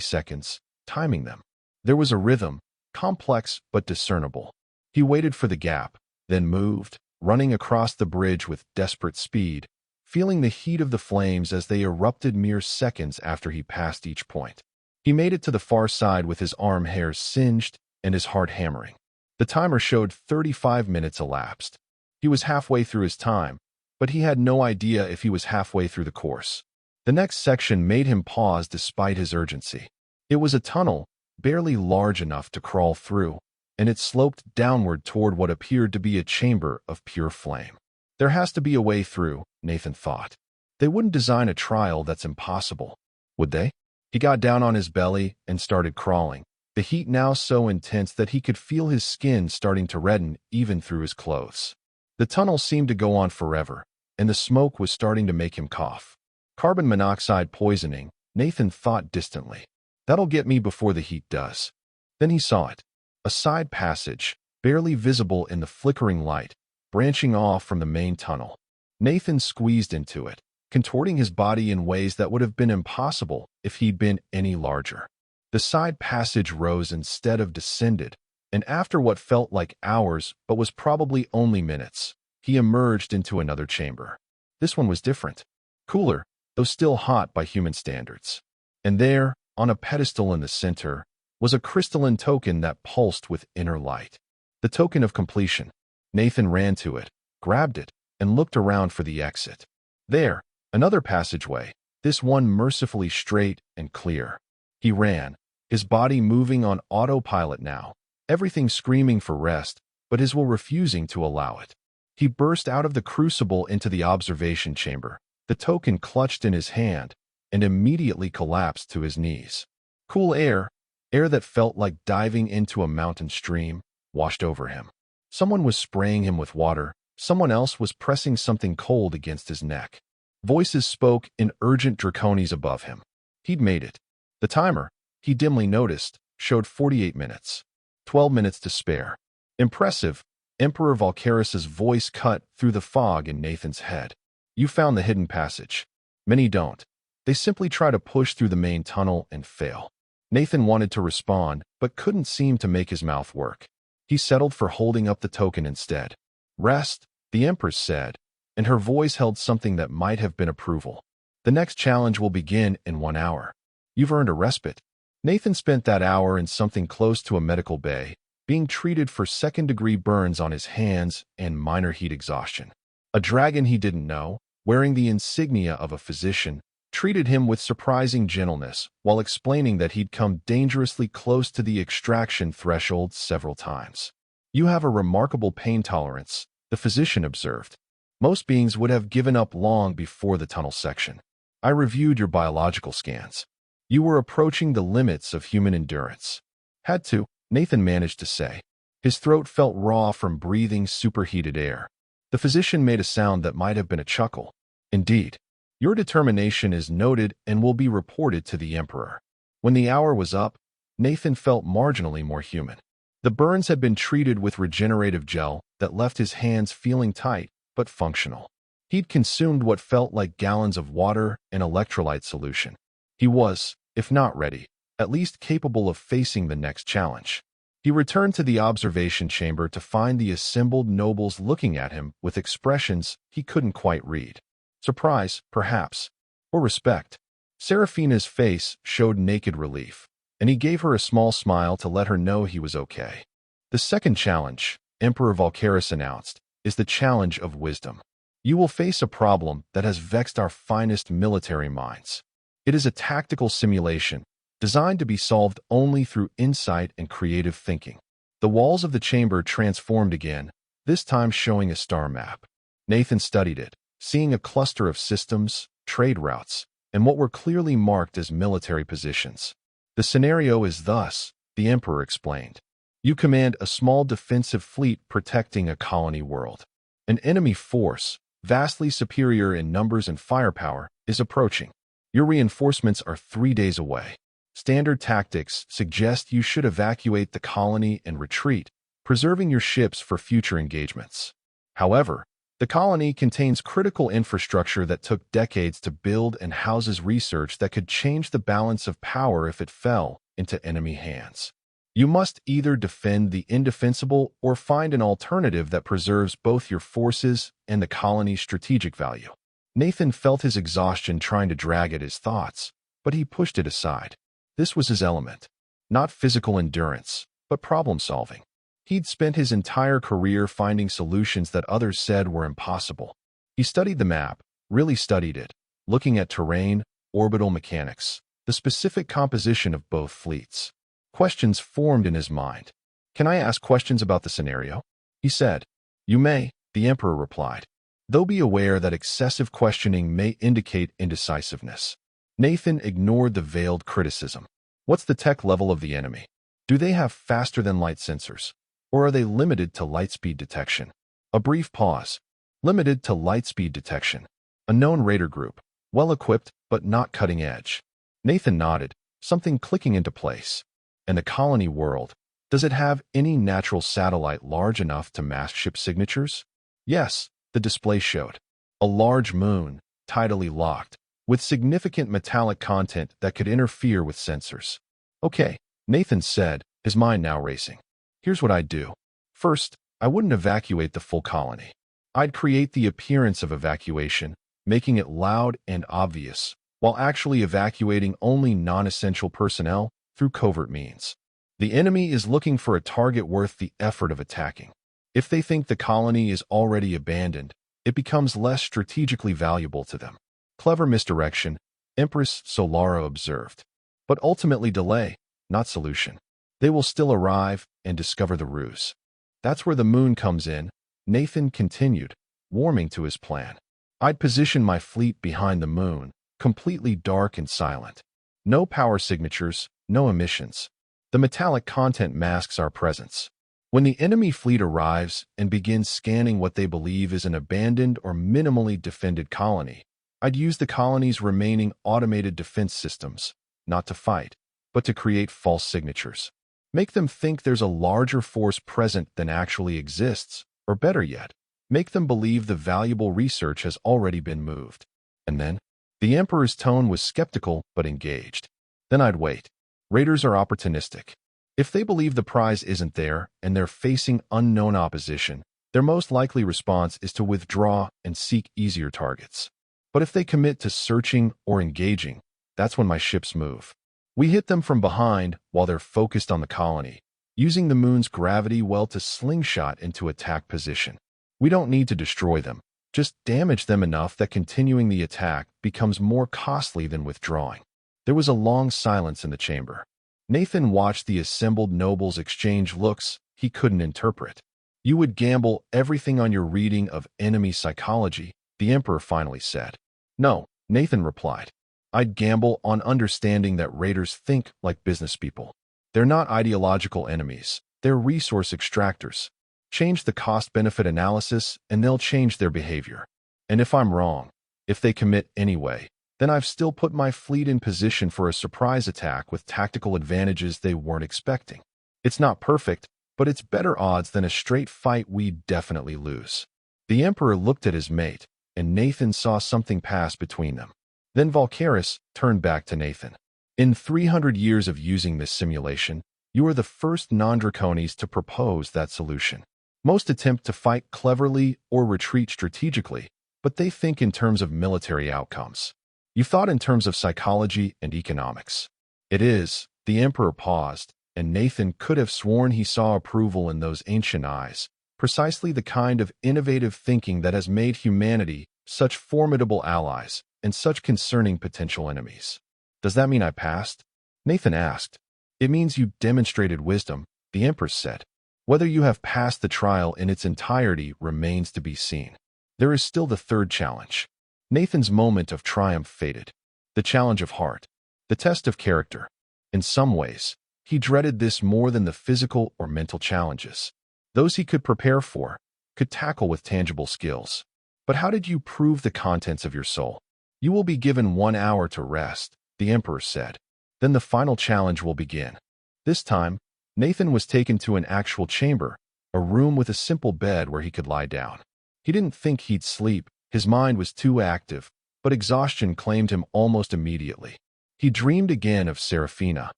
seconds, timing them. There was a rhythm, complex but discernible. He waited for the gap, then moved, running across the bridge with desperate speed, feeling the heat of the flames as they erupted mere seconds after he passed each point. He made it to the far side with his arm hairs singed and his heart hammering. The timer showed 35 minutes elapsed. He was halfway through his time, but he had no idea if he was halfway through the course. The next section made him pause despite his urgency. It was a tunnel, barely large enough to crawl through, and it sloped downward toward what appeared to be a chamber of pure flame. There has to be a way through, Nathan thought. They wouldn't design a trial that's impossible, would they? He got down on his belly and started crawling, the heat now so intense that he could feel his skin starting to redden even through his clothes. The tunnel seemed to go on forever, and the smoke was starting to make him cough. Carbon monoxide poisoning, Nathan thought distantly. That'll get me before the heat does. Then he saw it. A side passage, barely visible in the flickering light, branching off from the main tunnel. Nathan squeezed into it, contorting his body in ways that would have been impossible if he'd been any larger. The side passage rose instead of descended, and after what felt like hours but was probably only minutes, he emerged into another chamber. This one was different. Cooler, though still hot by human standards. And there, on a pedestal in the center, was a crystalline token that pulsed with inner light. The token of completion. Nathan ran to it, grabbed it, and looked around for the exit. There, another passageway, this one mercifully straight and clear. He ran, his body moving on autopilot now, everything screaming for rest, but his will refusing to allow it. He burst out of the crucible into the observation chamber, the token clutched in his hand, and immediately collapsed to his knees. Cool air that felt like diving into a mountain stream, washed over him. Someone was spraying him with water, someone else was pressing something cold against his neck. Voices spoke in urgent draconies above him. He'd made it. The timer, he dimly noticed, showed 48 minutes. 12 minutes to spare. Impressive, Emperor Valkaris's voice cut through the fog in Nathan's head. You found the hidden passage. Many don't. They simply try to push through the main tunnel and fail. Nathan wanted to respond, but couldn't seem to make his mouth work. He settled for holding up the token instead. Rest, the Empress said, and her voice held something that might have been approval. The next challenge will begin in 1 hour. You've earned a respite. Nathan spent that hour in something close to a medical bay, being treated for second-degree burns on his hands and minor heat exhaustion. A dragon he didn't know, wearing the insignia of a physician, treated him with surprising gentleness while explaining that he'd come dangerously close to the extraction threshold several times. You have a remarkable pain tolerance, the physician observed. Most beings would have given up long before the tunnel section. I reviewed your biological scans. You were approaching the limits of human endurance. Had to, Nathan managed to say. His throat felt raw from breathing superheated air. The physician made a sound that might have been a chuckle. Indeed. Your determination is noted and will be reported to the Emperor. When the hour was up, Nathan felt marginally more human. The burns had been treated with regenerative gel that left his hands feeling tight but functional. He'd consumed what felt like gallons of water and electrolyte solution. He was, if not ready, at least capable of facing the next challenge. He returned to the observation chamber to find the assembled nobles looking at him with expressions he couldn't quite read. Surprise, perhaps, or respect. Seraphina's face showed naked relief, and he gave her a small smile to let her know he was okay. The second challenge, Emperor Valkyris announced, is the challenge of wisdom. You will face a problem that has vexed our finest military minds. It is a tactical simulation designed to be solved only through insight and creative thinking. The walls of the chamber transformed again, this time showing a star map. Nathan studied it, seeing a cluster of systems, trade routes, and what were clearly marked as military positions. The scenario is thus, the Emperor explained. You command a small defensive fleet protecting a colony world. An enemy force, vastly superior in numbers and firepower, is approaching. Your reinforcements are 3 days away. Standard tactics suggest you should evacuate the colony and retreat, preserving your ships for future engagements. However, the colony contains critical infrastructure that took decades to build and houses research that could change the balance of power if it fell into enemy hands. You must either defend the indefensible or find an alternative that preserves both your forces and the colony's strategic value. Nathan felt his exhaustion trying to drag at his thoughts, but he pushed it aside. This was his element. Not physical endurance, but problem-solving. He'd spent his entire career finding solutions that others said were impossible. He studied the map, really studied it, looking at terrain, orbital mechanics, the specific composition of both fleets. Questions formed in his mind. Can I ask questions about the scenario? He said. You may, the Emperor replied. Though be aware that excessive questioning may indicate indecisiveness. Nathan ignored the veiled criticism. What's the tech level of the enemy? Do they have faster-than-light sensors? Or are they limited to light-speed detection? A brief pause. Limited to light-speed detection. A known raider group. Well-equipped, but not cutting-edge. Nathan nodded, something clicking into place. And the colony world, does it have any natural satellite large enough to mask ship signatures? Yes, the display showed. A large moon, tidally locked, with significant metallic content that could interfere with sensors. Okay, Nathan said, his mind now racing. Here's what I'd do. First, I wouldn't evacuate the full colony. I'd create the appearance of evacuation, making it loud and obvious, while actually evacuating only non-essential personnel through covert means. The enemy is looking for a target worth the effort of attacking. If they think the colony is already abandoned, it becomes less strategically valuable to them. Clever misdirection, Empress Solara observed. But ultimately delay, not solution. They will still arrive and discover the ruse. That's where the moon comes in, Nathan continued, warming to his plan. I'd position my fleet behind the moon, completely dark and silent. No power signatures, no emissions. The metallic content masks our presence. When the enemy fleet arrives and begins scanning what they believe is an abandoned or minimally defended colony, I'd use the colony's remaining automated defense systems, not to fight, but to create false signatures. Make them think there's a larger force present than actually exists, or better yet, make them believe the valuable research has already been moved. And then, the Emperor's tone was skeptical but engaged. Then I'd wait. Raiders are opportunistic. If they believe the prize isn't there and they're facing unknown opposition, their most likely response is to withdraw and seek easier targets. But if they commit to searching or engaging, that's when my ships move. We hit them from behind while they're focused on the colony, using the moon's gravity well to slingshot into attack position. We don't need to destroy them, just damage them enough that continuing the attack becomes more costly than withdrawing. There was a long silence in the chamber. Nathan watched the assembled nobles exchange looks he couldn't interpret. You would gamble everything on your reading of enemy psychology, the Emperor finally said. No, Nathan replied. I'd gamble on understanding that raiders think like business people. They're not ideological enemies. They're resource extractors. Change the cost-benefit analysis and they'll change their behavior. And if I'm wrong, if they commit anyway, then I've still put my fleet in position for a surprise attack with tactical advantages they weren't expecting. It's not perfect, but it's better odds than a straight fight we'd definitely lose. The Emperor looked at his mate, and Nathan saw something pass between them. Then Valkyris turned back to Nathan. In 300 years of using this simulation, you are the first non-draconis to propose that solution. Most attempt to fight cleverly or retreat strategically, but they think in terms of military outcomes. You thought in terms of psychology and economics. It is, the Emperor paused, and Nathan could have sworn he saw approval in those ancient eyes, precisely the kind of innovative thinking that has made humanity such formidable allies and such concerning potential enemies. Does that mean I passed? Nathan asked. It means you demonstrated wisdom, the Empress said. Whether you have passed the trial in its entirety remains to be seen. There is still the third challenge. Nathan's moment of triumph faded. The challenge of heart. The test of character. In some ways, he dreaded this more than the physical or mental challenges. Those he could prepare for, could tackle with tangible skills. But how did you prove the contents of your soul? You will be given 1 hour to rest, the Emperor said. Then the final challenge will begin. This time, Nathan was taken to an actual chamber, a room with a simple bed where he could lie down. He didn't think he'd sleep, his mind was too active, but exhaustion claimed him almost immediately. He dreamed again of Seraphina,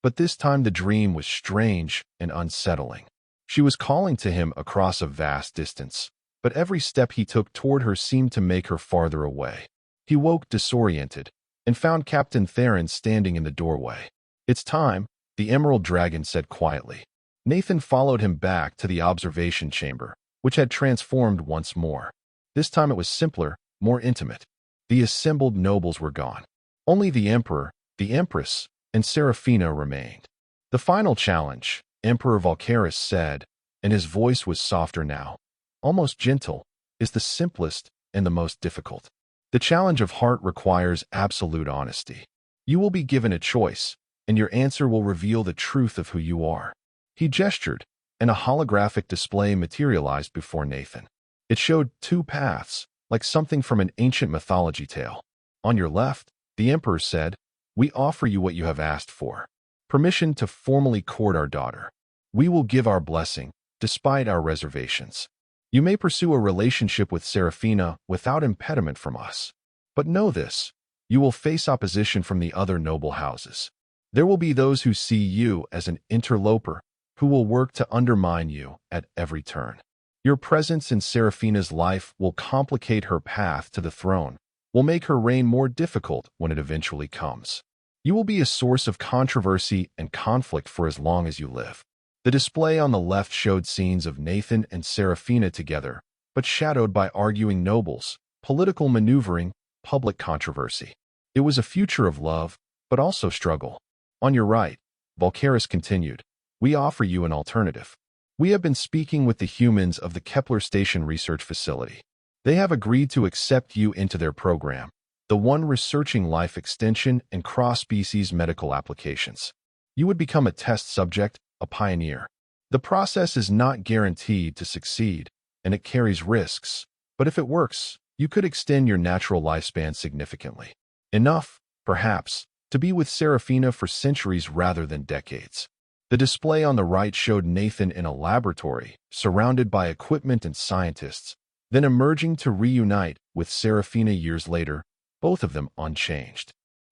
but this time the dream was strange and unsettling. She was calling to him across a vast distance, but every step he took toward her seemed to make her farther away. He woke disoriented and found Captain Theron standing in the doorway. It's time, the Emerald Dragon said quietly. Nathan followed him back to the observation chamber, which had transformed once more. This time it was simpler, more intimate. The assembled nobles were gone. Only the Emperor, the Empress, and Seraphina remained. The final challenge, Emperor Valkaris said, and his voice was softer now, almost gentle, is the simplest and the most difficult. The challenge of heart requires absolute honesty. You will be given a choice, and your answer will reveal the truth of who you are. He gestured, and a holographic display materialized before Nathan. It showed 2 paths, like something from an ancient mythology tale. On your left, the Emperor said, we offer you what you have asked for. Permission to formally court our daughter. We will give our blessing, despite our reservations. You may pursue a relationship with Seraphina without impediment from us. But know this, you will face opposition from the other noble houses. There will be those who see you as an interloper, who will work to undermine you at every turn. Your presence in Seraphina's life will complicate her path to the throne, will make her reign more difficult when it eventually comes. You will be a source of controversy and conflict for as long as you live. The display on the left showed scenes of Nathan and Seraphina together, but shadowed by arguing nobles, political maneuvering, public controversy. It was a future of love, but also struggle. On your right, Valkaris continued, we offer you an alternative. We have been speaking with the humans of the Kepler Station Research Facility. They have agreed to accept you into their program, the one researching life extension and cross-species medical applications. You would become a test subject, a pioneer. The process is not guaranteed to succeed, and it carries risks, but if it works, you could extend your natural lifespan significantly. Enough, perhaps, to be with Seraphina for centuries rather than decades. The display on the right showed Nathan in a laboratory, surrounded by equipment and scientists, then emerging to reunite with Seraphina years later, both of them unchanged.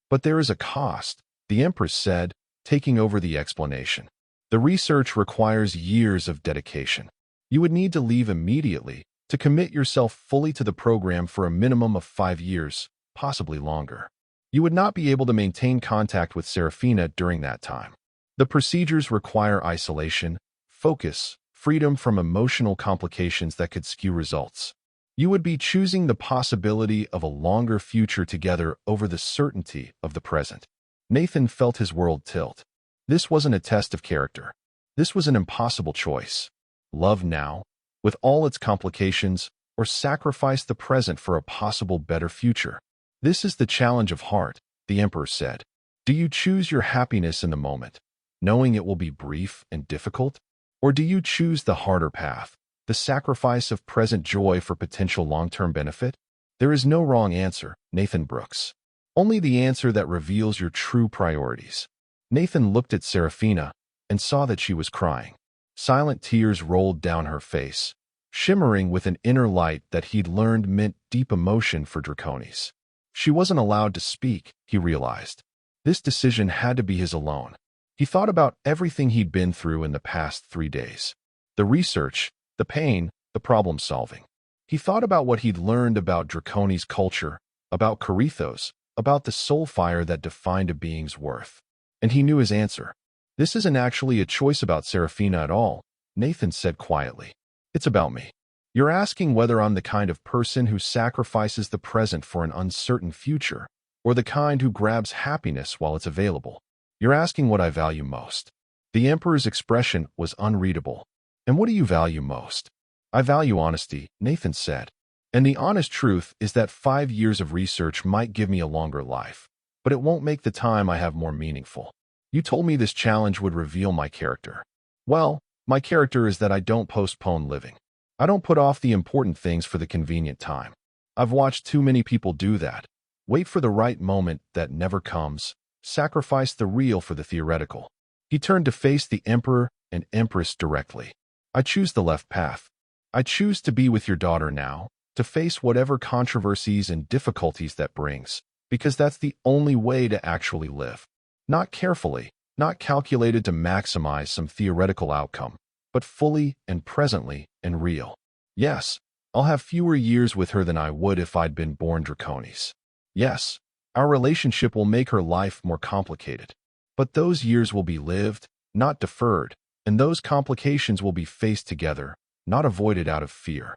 But there is a cost, the Empress said, taking over the explanation. The research requires years of dedication. You would need to leave immediately to commit yourself fully to the program for a minimum of 5 years, possibly longer. You would not be able to maintain contact with Seraphina during that time. The procedures require isolation, focus, freedom from emotional complications that could skew results. You would be choosing the possibility of a longer future together over the certainty of the present. Nathan felt his world tilt. This wasn't a test of character. This was an impossible choice. Love now, with all its complications, or sacrifice the present for a possible better future. This is the challenge of heart, the Emperor said. Do you choose your happiness in the moment, knowing it will be brief and difficult? Or do you choose the harder path, the sacrifice of present joy for potential long-term benefit? There is no wrong answer, Nathan Brooks. Only the answer that reveals your true priorities. Nathan looked at Seraphina and saw that she was crying. Silent tears rolled down her face, shimmering with an inner light that he'd learned meant deep emotion for Draconis. She wasn't allowed to speak, he realized. This decision had to be his alone. He thought about everything he'd been through in the past 3 days. The research, the pain, the problem-solving. He thought about what he'd learned about Draconis' culture, about Corithos, about the soul fire that defined a being's worth. And he knew his answer. This isn't actually a choice about Seraphina at all, Nathan said quietly. It's about me. You're asking whether I'm the kind of person who sacrifices the present for an uncertain future, or the kind who grabs happiness while it's available. You're asking what I value most. The Emperor's expression was unreadable. And what do you value most? I value honesty, Nathan said. And the honest truth is that 5 years of research might give me a longer life, but it won't make the time I have more meaningful. You told me this challenge would reveal my character. Well, my character is that I don't postpone living. I don't put off the important things for the convenient time. I've watched too many people do that. Wait for the right moment that never comes. Sacrifice the real for the theoretical. He turned to face the Emperor and Empress directly. I choose the left path. I choose to be with your daughter now, to face whatever controversies and difficulties that brings, because that's the only way to actually live. Not carefully, not calculated to maximize some theoretical outcome, but fully and presently and real. Yes, I'll have fewer years with her than I would if I'd been born Draconis. Yes, our relationship will make her life more complicated. But those years will be lived, not deferred, and those complications will be faced together, not avoided out of fear.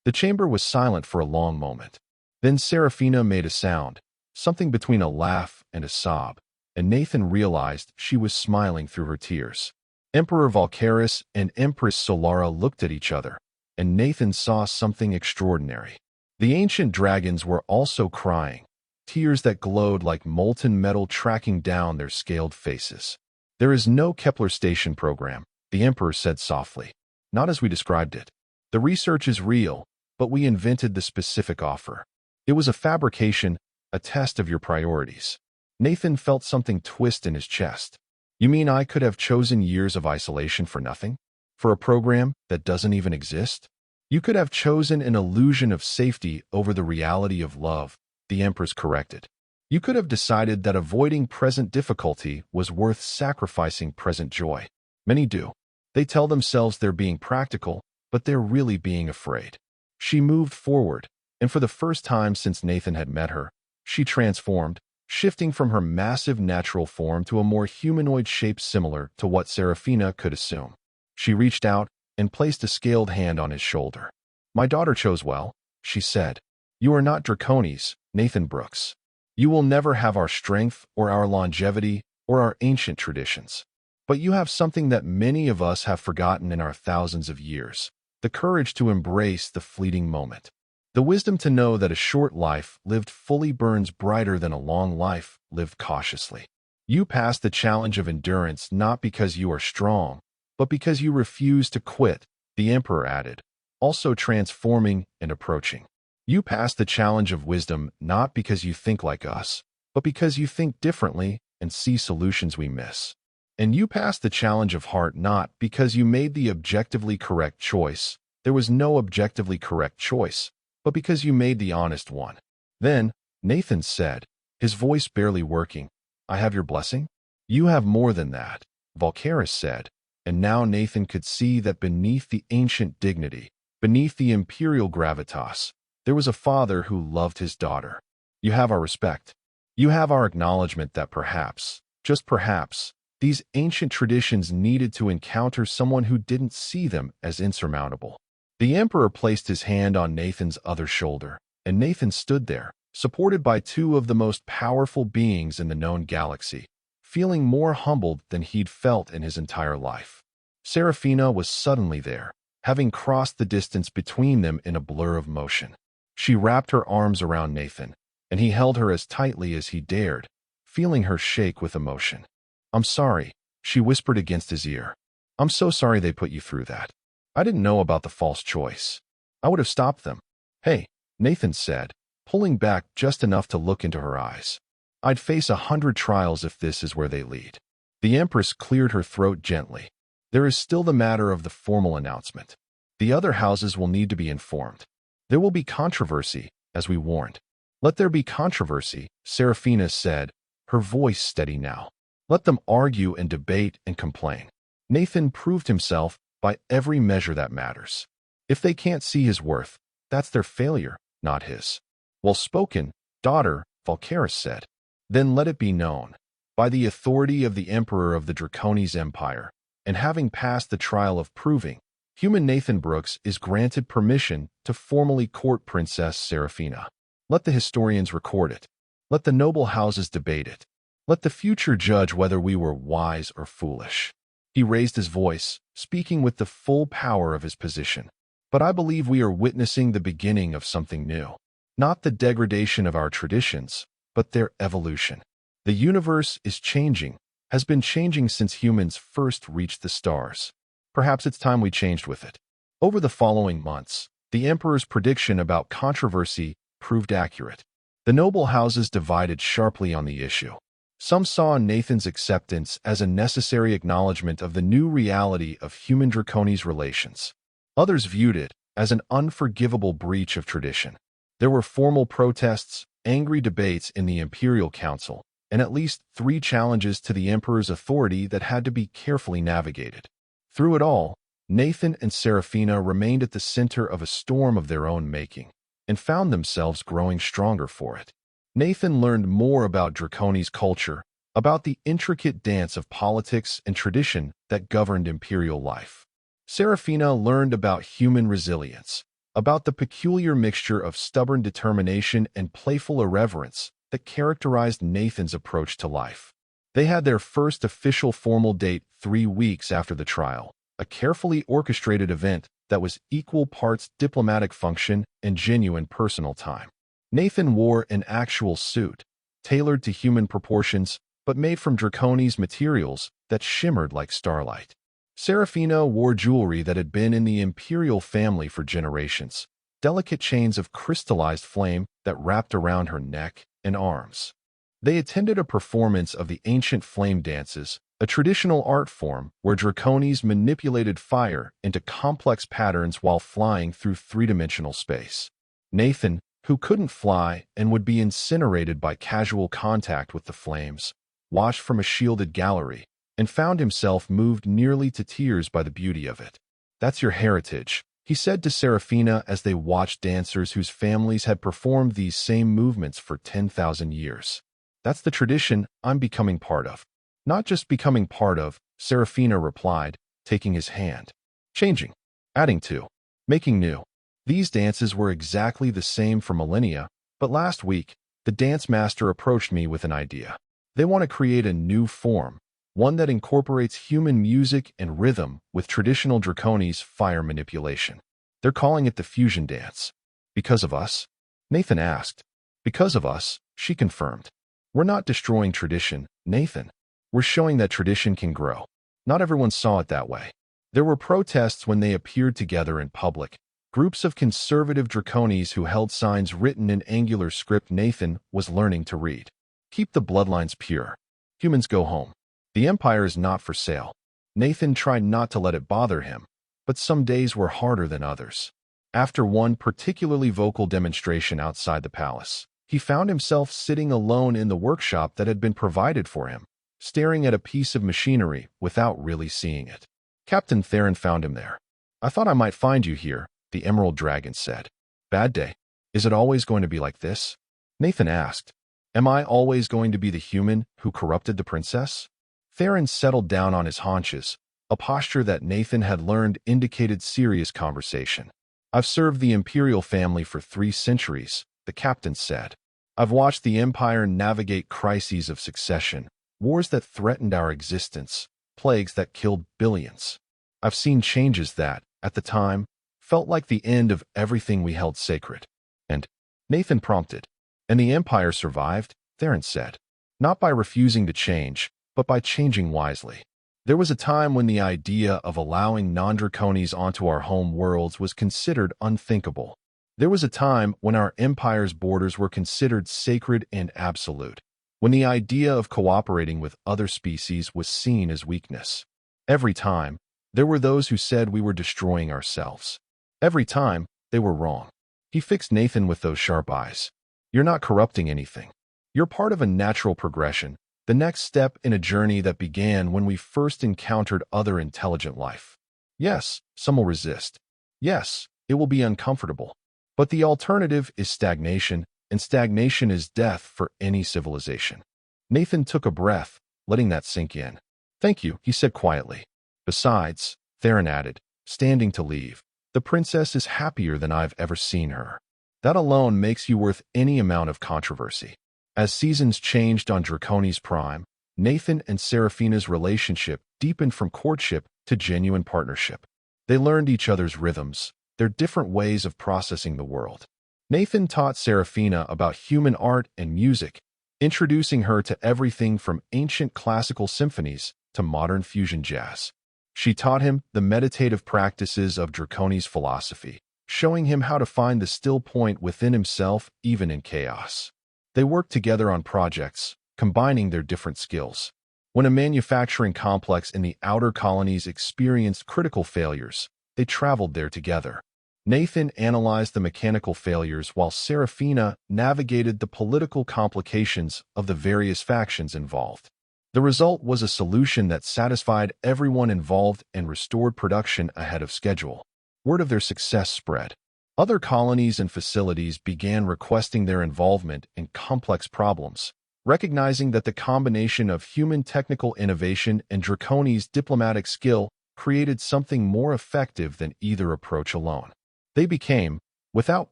The chamber was silent for a long moment. Then Serafina made a sound, something between a laugh and a sob, and Nathan realized she was smiling through her tears. Emperor Valkaris and Empress Solara looked at each other, and Nathan saw something extraordinary. The ancient dragons were also crying, tears that glowed like molten metal tracking down their scaled faces. There is no Kepler station program, the Emperor said softly. Not as we described it. The research is real, but we invented the specific offer. It was a fabrication, a test of your priorities. Nathan felt something twist in his chest. You mean I could have chosen years of isolation for nothing? For a program that doesn't even exist? You could have chosen an illusion of safety over the reality of love, the Empress corrected. You could have decided that avoiding present difficulty was worth sacrificing present joy. Many do. They tell themselves they're being practical, but they're really being afraid. She moved forward, and for the first time since Nathan had met her, she transformed, shifting from her massive natural form to a more humanoid shape similar to what Serafina could assume. She reached out and placed a scaled hand on his shoulder. My daughter chose well, she said. You are not Draconis, Nathan Brooks. You will never have our strength or our longevity or our ancient traditions. But you have something that many of us have forgotten in our thousands of years, the courage to embrace the fleeting moment. The wisdom to know that a short life lived fully burns brighter than a long life lived cautiously. You passed the challenge of endurance not because you are strong, but because you refuse to quit, the Emperor added, also transforming and approaching. You passed the challenge of wisdom not because you think like us, but because you think differently and see solutions we miss. And you passed the challenge of heart not because you made the objectively correct choice. There was no objectively correct choice, but because you made the honest one. Then, Nathan said, his voice barely working, I have your blessing? You have more than that, Valkaris said, and now Nathan could see that beneath the ancient dignity, beneath the imperial gravitas, there was a father who loved his daughter. You have our respect. You have our acknowledgement that perhaps, just perhaps, these ancient traditions needed to encounter someone who didn't see them as insurmountable. The Emperor placed his hand on Nathan's other shoulder, and Nathan stood there, supported by two of the most powerful beings in the known galaxy, feeling more humbled than he'd felt in his entire life. Serafina was suddenly there, having crossed the distance between them in a blur of motion. She wrapped her arms around Nathan, and he held her as tightly as he dared, feeling her shake with emotion. I'm sorry, she whispered against his ear. I'm so sorry they put you through that. I didn't know about the false choice. I would have stopped them. Hey, Nathan said, pulling back just enough to look into her eyes. I'd face 100 trials if this is where they lead. The Empress cleared her throat gently. There is still the matter of the formal announcement. The other houses will need to be informed. There will be controversy, as we warned. Let there be controversy, Serafina said, her voice steady now. Let them argue and debate and complain. Nathan proved himself by every measure that matters. If they can't see his worth, that's their failure, not his. Well spoken, daughter, Valkaris said. Then let it be known, by the authority of the Emperor of the Draconis Empire, and having passed the trial of proving, Human Nathan Brooks is granted permission to formally court Princess Seraphina. Let the historians record it. Let the noble houses debate it. Let the future judge whether we were wise or foolish. He raised his voice, speaking with the full power of his position. But I believe we are witnessing the beginning of something new. Not the degradation of our traditions, but their evolution. The universe is changing, has been changing since humans first reached the stars. Perhaps it's time we changed with it. Over the following months, the Emperor's prediction about controversy proved accurate. The noble houses divided sharply on the issue. Some saw Nathan's acceptance as a necessary acknowledgement of the new reality of human-Draconis relations. Others viewed it as an unforgivable breach of tradition. There were formal protests, angry debates in the Imperial Council, and at least 3 challenges to the Emperor's authority that had to be carefully navigated. Through it all, Nathan and Seraphina remained at the center of a storm of their own making, and found themselves growing stronger for it. Nathan learned more about Draconis culture, about the intricate dance of politics and tradition that governed imperial life. Seraphina learned about human resilience, about the peculiar mixture of stubborn determination and playful irreverence that characterized Nathan's approach to life. They had their first official formal date 3 weeks after the trial, a carefully orchestrated event that was equal parts diplomatic function and genuine personal time. Nathan wore an actual suit, tailored to human proportions, but made from Draconis materials that shimmered like starlight. Seraphina wore jewelry that had been in the imperial family for generations, delicate chains of crystallized flame that wrapped around her neck and arms. They attended a performance of the ancient flame dances, a traditional art form where Draconis manipulated fire into complex patterns while flying through 3-dimensional space. Nathan, who couldn't fly and would be incinerated by casual contact with the flames, watched from a shielded gallery and found himself moved nearly to tears by the beauty of it. "That's your heritage," he said to Seraphina as they watched dancers whose families had performed these same movements for 10,000 years. "That's the tradition I'm becoming part of." "Not just becoming part of," Seraphina replied, taking his hand. "Changing, adding to, making new." These dances were exactly the same for millennia, but last week, the dance master approached me with an idea. They want to create a new form, one that incorporates human music and rhythm with traditional Draconis fire manipulation. They're calling it the fusion dance. "Because of us?" Nathan asked. "Because of us," she confirmed. "We're not destroying tradition, Nathan. We're showing that tradition can grow." Not everyone saw it that way. There were protests when they appeared together in public. Groups of conservative Draconis who held signs written in angular script Nathan was learning to read. "Keep the bloodlines pure. Humans go home. The Empire is not for sale." Nathan tried not to let it bother him, but some days were harder than others. After one particularly vocal demonstration outside the palace, he found himself sitting alone in the workshop that had been provided for him, staring at a piece of machinery without really seeing it. Captain Theron found him there. "I thought I might find you here," the Emerald Dragon said. "Bad day. Is it always going to be like this?" Nathan asked. "Am I always going to be the human who corrupted the princess?" Theron settled down on his haunches, a posture that Nathan had learned indicated serious conversation. "I've served the imperial family for 3 centuries, the captain said. "I've watched the Empire navigate crises of succession, wars that threatened our existence, plagues that killed billions. I've seen changes that, at the time, felt like the end of everything we held sacred." And Nathan prompted. "And the Empire survived," Theron said. "Not by refusing to change, but by changing wisely. There was a time when the idea of allowing non-Draconis onto our home worlds was considered unthinkable. There was a time when our empire's borders were considered sacred and absolute, when the idea of cooperating with other species was seen as weakness. Every time, there were those who said we were destroying ourselves. Every time, they were wrong." He fixed Nathan with those sharp eyes. "You're not corrupting anything. You're part of a natural progression, the next step in a journey that began when we first encountered other intelligent life. Yes, some will resist. Yes, it will be uncomfortable. But the alternative is stagnation, and stagnation is death for any civilization." Nathan took a breath, letting that sink in. "Thank you," he said quietly. "Besides," Theron added, standing to leave. The princess is happier than I've ever seen her. That alone makes you worth any amount of controversy. As seasons changed on Draconis Prime, Nathan and Seraphina's relationship deepened from courtship to genuine partnership. They learned each other's rhythms, their different ways of processing the world. Nathan taught Seraphina about human art and music, introducing her to everything from ancient classical symphonies to modern fusion jazz. She taught him the meditative practices of Draconis philosophy, showing him how to find the still point within himself even in chaos. They worked together on projects, combining their different skills. When a manufacturing complex in the outer colonies experienced critical failures, they traveled there together. Nathan analyzed the mechanical failures while Seraphina navigated the political complications of the various factions involved. The result was a solution that satisfied everyone involved and restored production ahead of schedule. Word of their success spread. Other colonies and facilities began requesting their involvement in complex problems, recognizing that the combination of human technical innovation and Draconis' diplomatic skill created something more effective than either approach alone. They became, without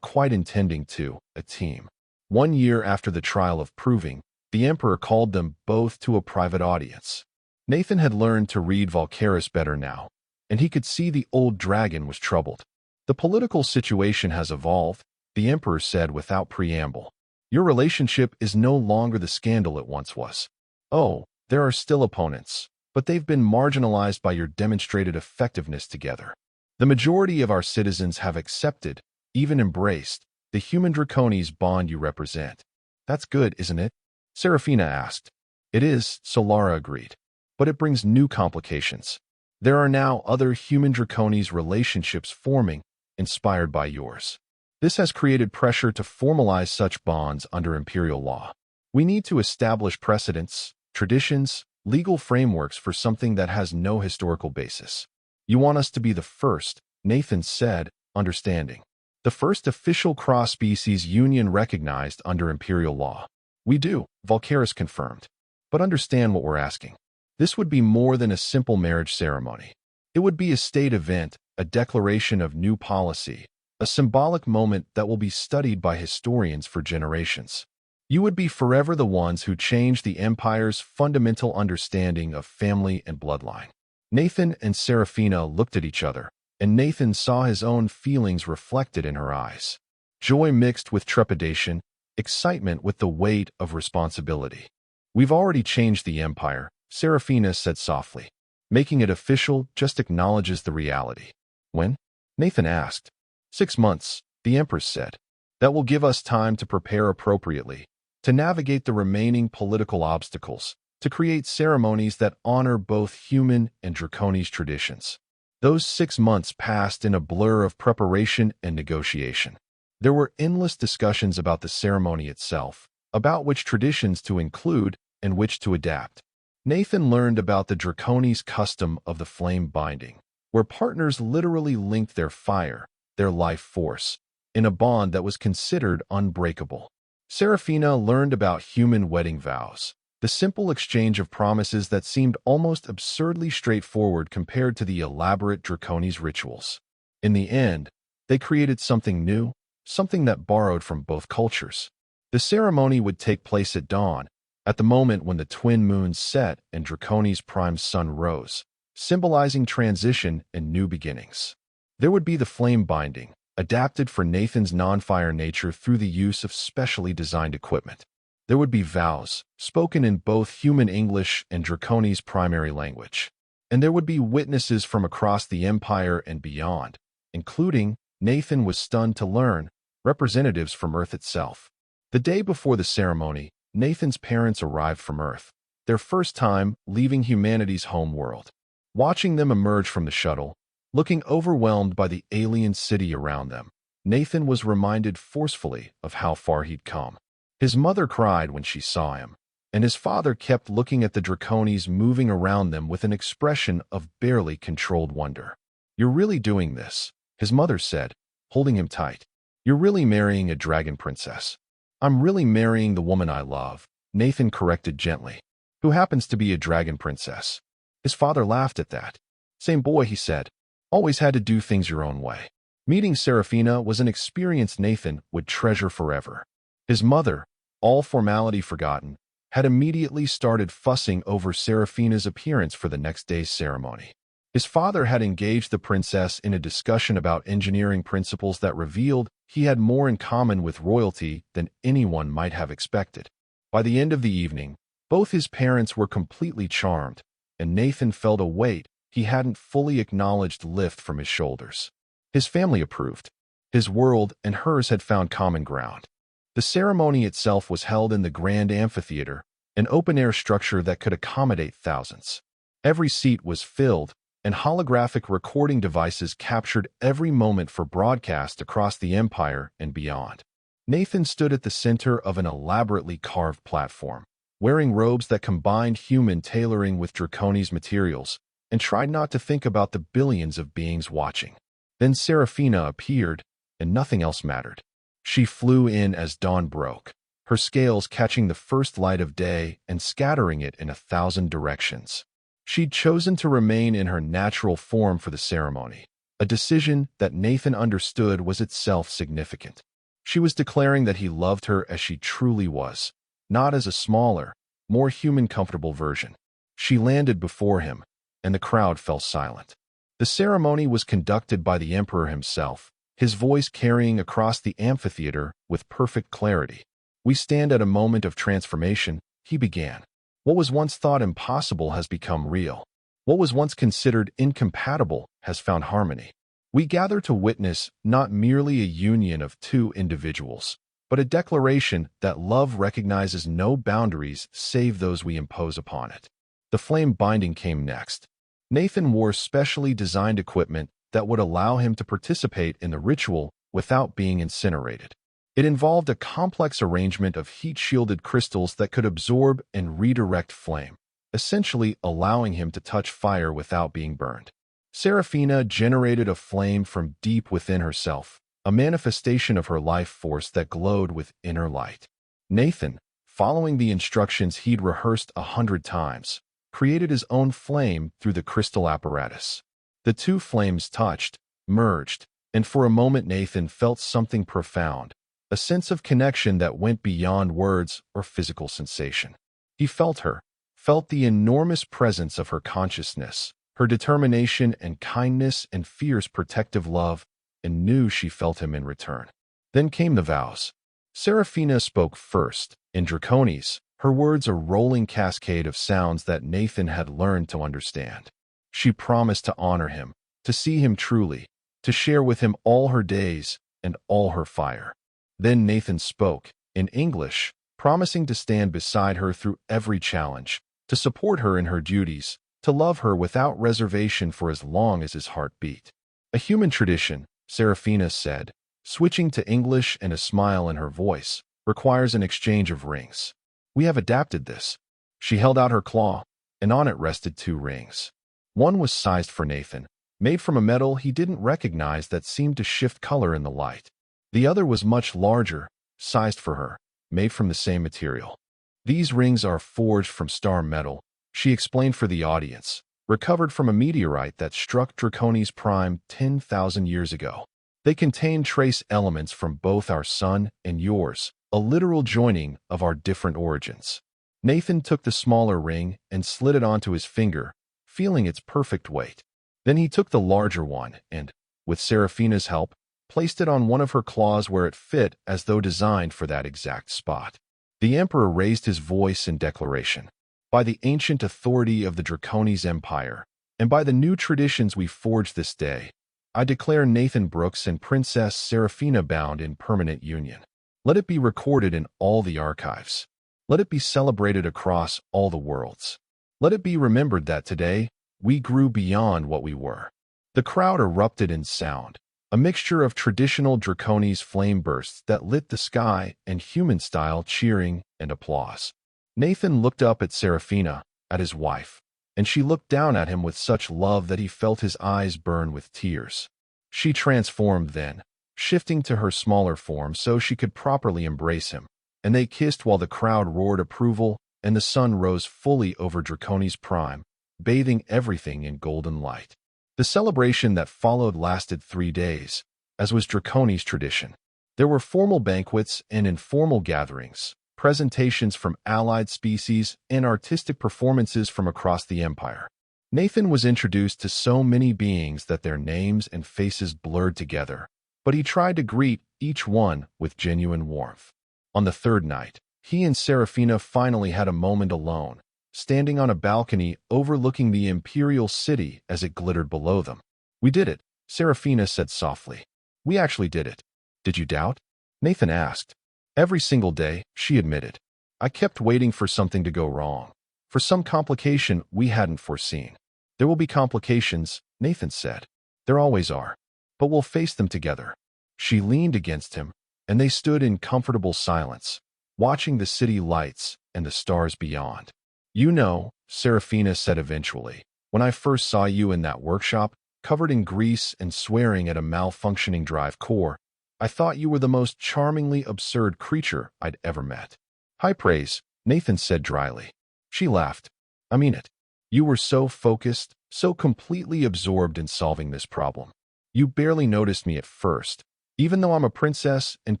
quite intending to, a team. 1 year after the trial of Proving, the Emperor called them both to a private audience. Nathan had learned to read Valkyris better now, and he could see the old dragon was troubled. The political situation has evolved, the Emperor said without preamble. Your relationship is no longer the scandal it once was. Oh, there are still opponents, but they've been marginalized by your demonstrated effectiveness together. The majority of our citizens have accepted, even embraced, the human Draconis bond you represent. That's good, isn't it? Seraphina asked. It is, Solara agreed. But it brings new complications. There are now other human Draconis relationships forming, inspired by yours. This has created pressure to formalize such bonds under imperial law. We need to establish precedents, traditions, legal frameworks for something that has no historical basis. You want us to be the first, Nathan said, understanding. The first official cross-species union recognized under imperial law. We do, Valkyris confirmed. But understand what we're asking. This would be more than a simple marriage ceremony. It would be a state event, a declaration of new policy, a symbolic moment that will be studied by historians for generations. You would be forever the ones who changed the Empire's fundamental understanding of family and bloodline. Nathan and Seraphina looked at each other, and Nathan saw his own feelings reflected in her eyes. Joy mixed with trepidation, excitement with the weight of responsibility. We've already changed the Empire, Seraphina said softly. Making it official just acknowledges the reality. When? Nathan asked. 6 months, the Empress said. That will give us time to prepare appropriately, to navigate the remaining political obstacles, to create ceremonies that honor both human and Draconis traditions. Those 6 months passed in a blur of preparation and negotiation. There were endless discussions about the ceremony itself, about which traditions to include and which to adapt. Nathan learned about the Draconis custom of the flame binding, where partners literally linked their fire, their life force, in a bond that was considered unbreakable. Seraphina learned about human wedding vows, the simple exchange of promises that seemed almost absurdly straightforward compared to the elaborate Draconis rituals. In the end, they created something new, something that borrowed from both cultures. The ceremony would take place at dawn, at the moment when the twin moons set and Draconis' prime sun rose, symbolizing transition and new beginnings. There would be the flame binding, adapted for Nathan's non-fire nature through the use of specially designed equipment. There would be vows, spoken in both human English and Draconis' primary language. And there would be witnesses from across the Empire and beyond, including, Nathan was stunned to learn, representatives from Earth itself. The day before the ceremony, Nathan's parents arrived from Earth, their first time leaving humanity's home world. Watching them emerge from the shuttle, looking overwhelmed by the alien city around them, Nathan was reminded forcefully of how far he'd come. His mother cried when she saw him, and his father kept looking at the Draconis moving around them with an expression of barely controlled wonder. You're really doing this, his mother said, holding him tight. You're really marrying a dragon princess. I'm really marrying the woman I love, Nathan corrected gently, who happens to be a dragon princess. His father laughed at that. Same boy, he said. Always had to do things your own way. Meeting Serafina was an experience Nathan would treasure forever. His mother, all formality forgotten, had immediately started fussing over Serafina's appearance for the next day's ceremony. His father had engaged the princess in a discussion about engineering principles that revealed he had more in common with royalty than anyone might have expected. By the end of the evening, both his parents were completely charmed, and Nathan felt a weight he hadn't fully acknowledged lift from his shoulders. His family approved. His world and hers had found common ground. The ceremony itself was held in the Grand Amphitheater, an open-air structure that could accommodate thousands. Every seat was filled, and holographic recording devices captured every moment for broadcast across the empire and beyond. Nathan stood at the center of an elaborately carved platform, wearing robes that combined human tailoring with Draconi's materials, and tried not to think about the billions of beings watching. Then Serafina appeared, and nothing else mattered. She flew in as dawn broke, her scales catching the first light of day and scattering it in 1,000 directions. She'd chosen to remain in her natural form for the ceremony, a decision that Nathan understood was itself significant. She was declaring that he loved her as she truly was, not as a smaller, more human comfortable version. She landed before him, and the crowd fell silent. The ceremony was conducted by the emperor himself, his voice carrying across the amphitheater with perfect clarity. "We stand at a moment of transformation," he began. "What was once thought impossible has become real. What was once considered incompatible has found harmony. We gather to witness not merely a union of two individuals, but a declaration that love recognizes no boundaries save those we impose upon it." The flame binding came next. Nathan wore specially designed equipment that would allow him to participate in the ritual without being incinerated. It involved a complex arrangement of heat-shielded crystals that could absorb and redirect flame, essentially allowing him to touch fire without being burned. Serafina generated a flame from deep within herself, a manifestation of her life force that glowed with inner light. Nathan, following the instructions he'd rehearsed 100 times, created his own flame through the crystal apparatus. The two flames touched, merged, and for a moment Nathan felt something profound, a sense of connection that went beyond words or physical sensation. He felt her, felt the enormous presence of her consciousness, her determination and kindness and fierce protective love, and knew she felt him in return. Then came the vows. Serafina spoke first, in Draconis, her words a rolling cascade of sounds that Nathan had learned to understand. She promised to honor him, to see him truly, to share with him all her days and all her fire. Then Nathan spoke, in English, promising to stand beside her through every challenge, to support her in her duties, to love her without reservation for as long as his heart beat. "A human tradition," Serafina said, switching to English, and a smile in her voice, "requires an exchange of rings. We have adapted this." She held out her claw, and on it rested 2 rings. One was sized for Nathan, made from a metal he didn't recognize that seemed to shift color in the light. The other was much larger, sized for her, made from the same material. "These rings are forged from star metal," she explained for the audience, "recovered from a meteorite that struck Draconis Prime 10,000 years ago. They contain trace elements from both our sun and yours, a literal joining of our different origins." Nathan took the smaller ring and slid it onto his finger, feeling its perfect weight. Then he took the larger one and, with Serafina's help, placed it on one of her claws where it fit as though designed for that exact spot. The emperor raised his voice in declaration. "By the ancient authority of the Draconis Empire, and by the new traditions we forged this day, I declare Nathan Brooks and Princess Serafina bound in permanent union. Let it be recorded in all the archives. Let it be celebrated across all the worlds. Let it be remembered that today, we grew beyond what we were." The crowd erupted in sound, a mixture of traditional Draconis flame bursts that lit the sky and human-style cheering and applause. Nathan looked up at Serafina, at his wife, and she looked down at him with such love that he felt his eyes burn with tears. She transformed then, shifting to her smaller form so she could properly embrace him, and they kissed while the crowd roared approval and the sun rose fully over Draconis Prime, bathing everything in golden light. The The celebration that followed lasted 3 days, as was Draconi's tradition. There were formal banquets and informal gatherings, presentations from allied species, and artistic performances from across the Empire. Nathan was introduced to so many beings that their names and faces blurred together, but he tried to greet each one with genuine warmth. On the third night, he and Seraphina finally had a moment alone, standing on a balcony overlooking the Imperial City as it glittered below them. "We did it," Seraphina said softly. "We actually did it." "Did you doubt?" Nathan asked. "Every single day," she admitted. "I kept waiting for something to go wrong, for some complication we hadn't foreseen." "There will be complications," Nathan said. "There always are. But we'll face them together." She leaned against him, and they stood in comfortable silence, watching the city lights and the stars beyond. "You know," Seraphina said eventually, "when I first saw you in that workshop, covered in grease and swearing at a malfunctioning drive core, I thought you were the most charmingly absurd creature I'd ever met." "High praise," Nathan said dryly. She laughed. "I mean it. You were so focused, so completely absorbed in solving this problem. You barely noticed me at first, even though I'm a princess and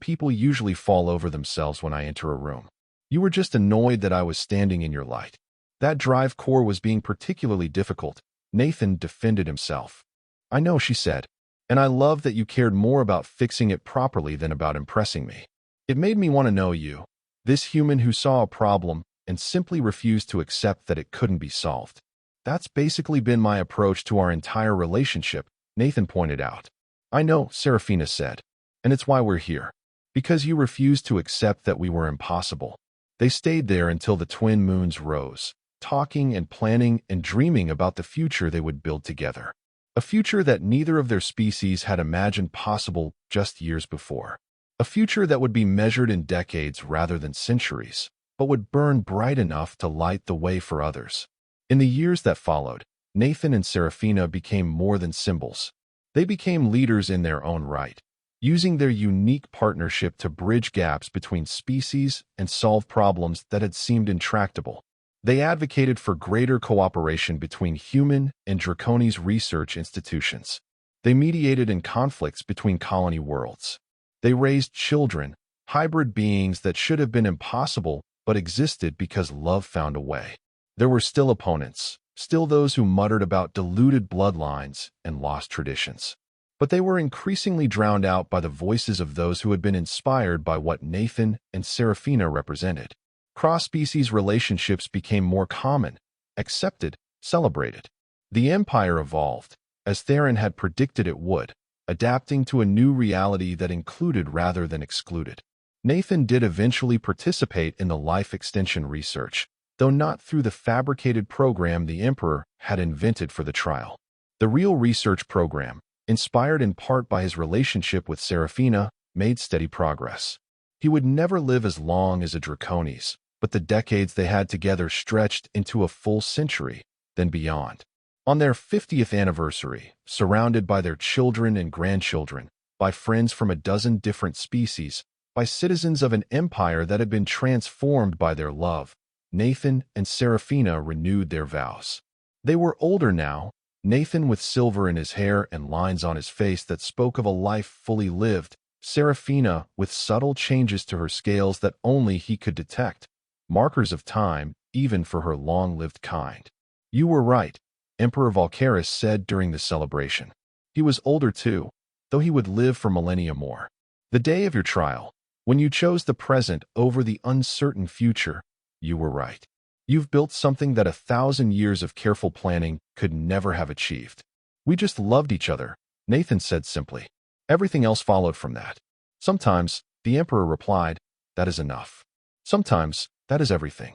people usually fall over themselves when I enter a room. You were just annoyed that I was standing in your light." "That drive core was being particularly difficult," Nathan defended himself. "I know," she said, "and I love that you cared more about fixing it properly than about impressing me. It made me want to know you, this human who saw a problem and simply refused to accept that it couldn't be solved." "That's basically been my approach to our entire relationship," Nathan pointed out. "I know," Seraphina said, "and it's why we're here. Because you refused to accept that we were impossible." They stayed there until the twin moons rose, talking and planning and dreaming about the future they would build together. A future that neither of their species had imagined possible just years before. A future that would be measured in decades rather than centuries, but would burn bright enough to light the way for others. In the years that followed, Nathan and Seraphina became more than symbols. They became leaders in their own right, using their unique partnership to bridge gaps between species and solve problems that had seemed intractable. They advocated for greater cooperation between human and Draconi's research institutions. They mediated in conflicts between colony worlds. They raised children, hybrid beings that should have been impossible but existed because love found a way. There were still opponents, still those who muttered about diluted bloodlines and lost traditions. But they were increasingly drowned out by the voices of those who had been inspired by what Nathan and Seraphina represented. Cross-species relationships became more common, accepted, celebrated. The Empire evolved, as Theron had predicted it would, adapting to a new reality that included rather than excluded. Nathan did eventually participate in the life extension research, though not through the fabricated program the Emperor had invented for the trial. The real research program, inspired in part by his relationship with Seraphina, made steady progress. He would never live as long as a Draconis, but the decades they had together stretched into a full century, then beyond. On their 50th anniversary, surrounded by their children and grandchildren, by friends from a dozen different species, by citizens of an empire that had been transformed by their love, Nathan and Seraphina renewed their vows. They were older now, Nathan with silver in his hair and lines on his face that spoke of a life fully lived, Seraphina with subtle changes to her scales that only he could detect, markers of time even for her long-lived kind. "You were right," Emperor Volcaris said during the celebration. He was older too, though he would live for millennia more. "The day of your trial, when you chose the present over the uncertain future, you were right. You've built something that 1,000 years of careful planning could never have achieved." "We just loved each other," Nathan said simply. "Everything else followed from that." "Sometimes," the Emperor replied, "that is enough. Sometimes, that is everything."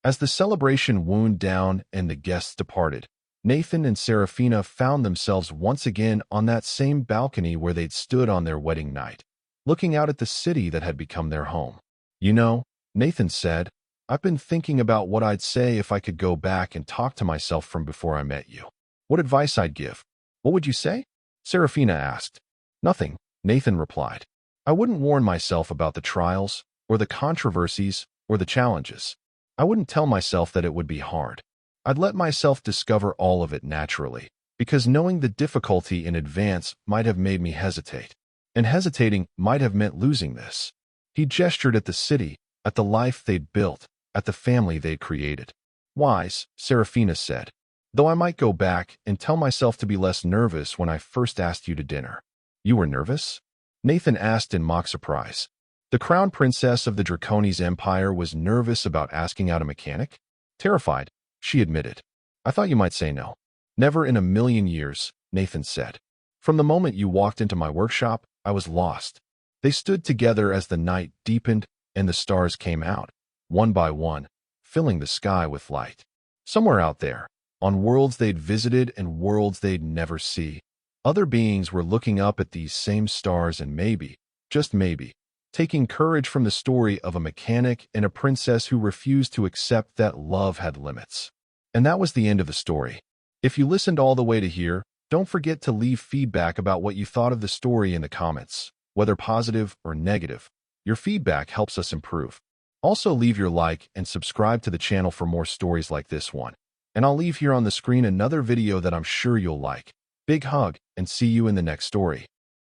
As the celebration wound down and the guests departed, Nathan and Seraphina found themselves once again on that same balcony where they'd stood on their wedding night, looking out at the city that had become their home. "You know," Nathan said, "I've been thinking about what I'd say if I could go back and talk to myself from before I met you. What advice I'd give." "What would you say?" Seraphina asked. "Nothing," Nathan replied. "I wouldn't warn myself about the trials, or the controversies, or the challenges. I wouldn't tell myself that it would be hard. I'd let myself discover all of it naturally, because knowing the difficulty in advance might have made me hesitate. And hesitating might have meant losing this. He gestured at the city, at the life they'd built, at the family they'd created. Wise, Seraphina said, though I might go back and tell myself to be less nervous when I first asked you to dinner. You were nervous? Nathan asked in mock surprise. The crown princess of the Draconis Empire was nervous about asking out a mechanic? Terrified, she admitted. I thought you might say no. Never in a million years, Nathan said. From the moment you walked into my workshop, I was lost. They stood together as the night deepened and the stars came out, one by one, filling the sky with light. Somewhere out there, on worlds they'd visited and worlds they'd never see, other beings were looking up at these same stars and maybe, just maybe, taking courage from the story of a mechanic and a princess who refused to accept that love had limits. And that was the end of the story. If you listened all the way to here, don't forget to leave feedback about what you thought of the story in the comments, whether positive or negative. Your feedback helps us improve. Also leave your like and subscribe to the channel for more stories like this one. And I'll leave here on the screen another video that I'm sure you'll like. Big hug, and see you in the next story.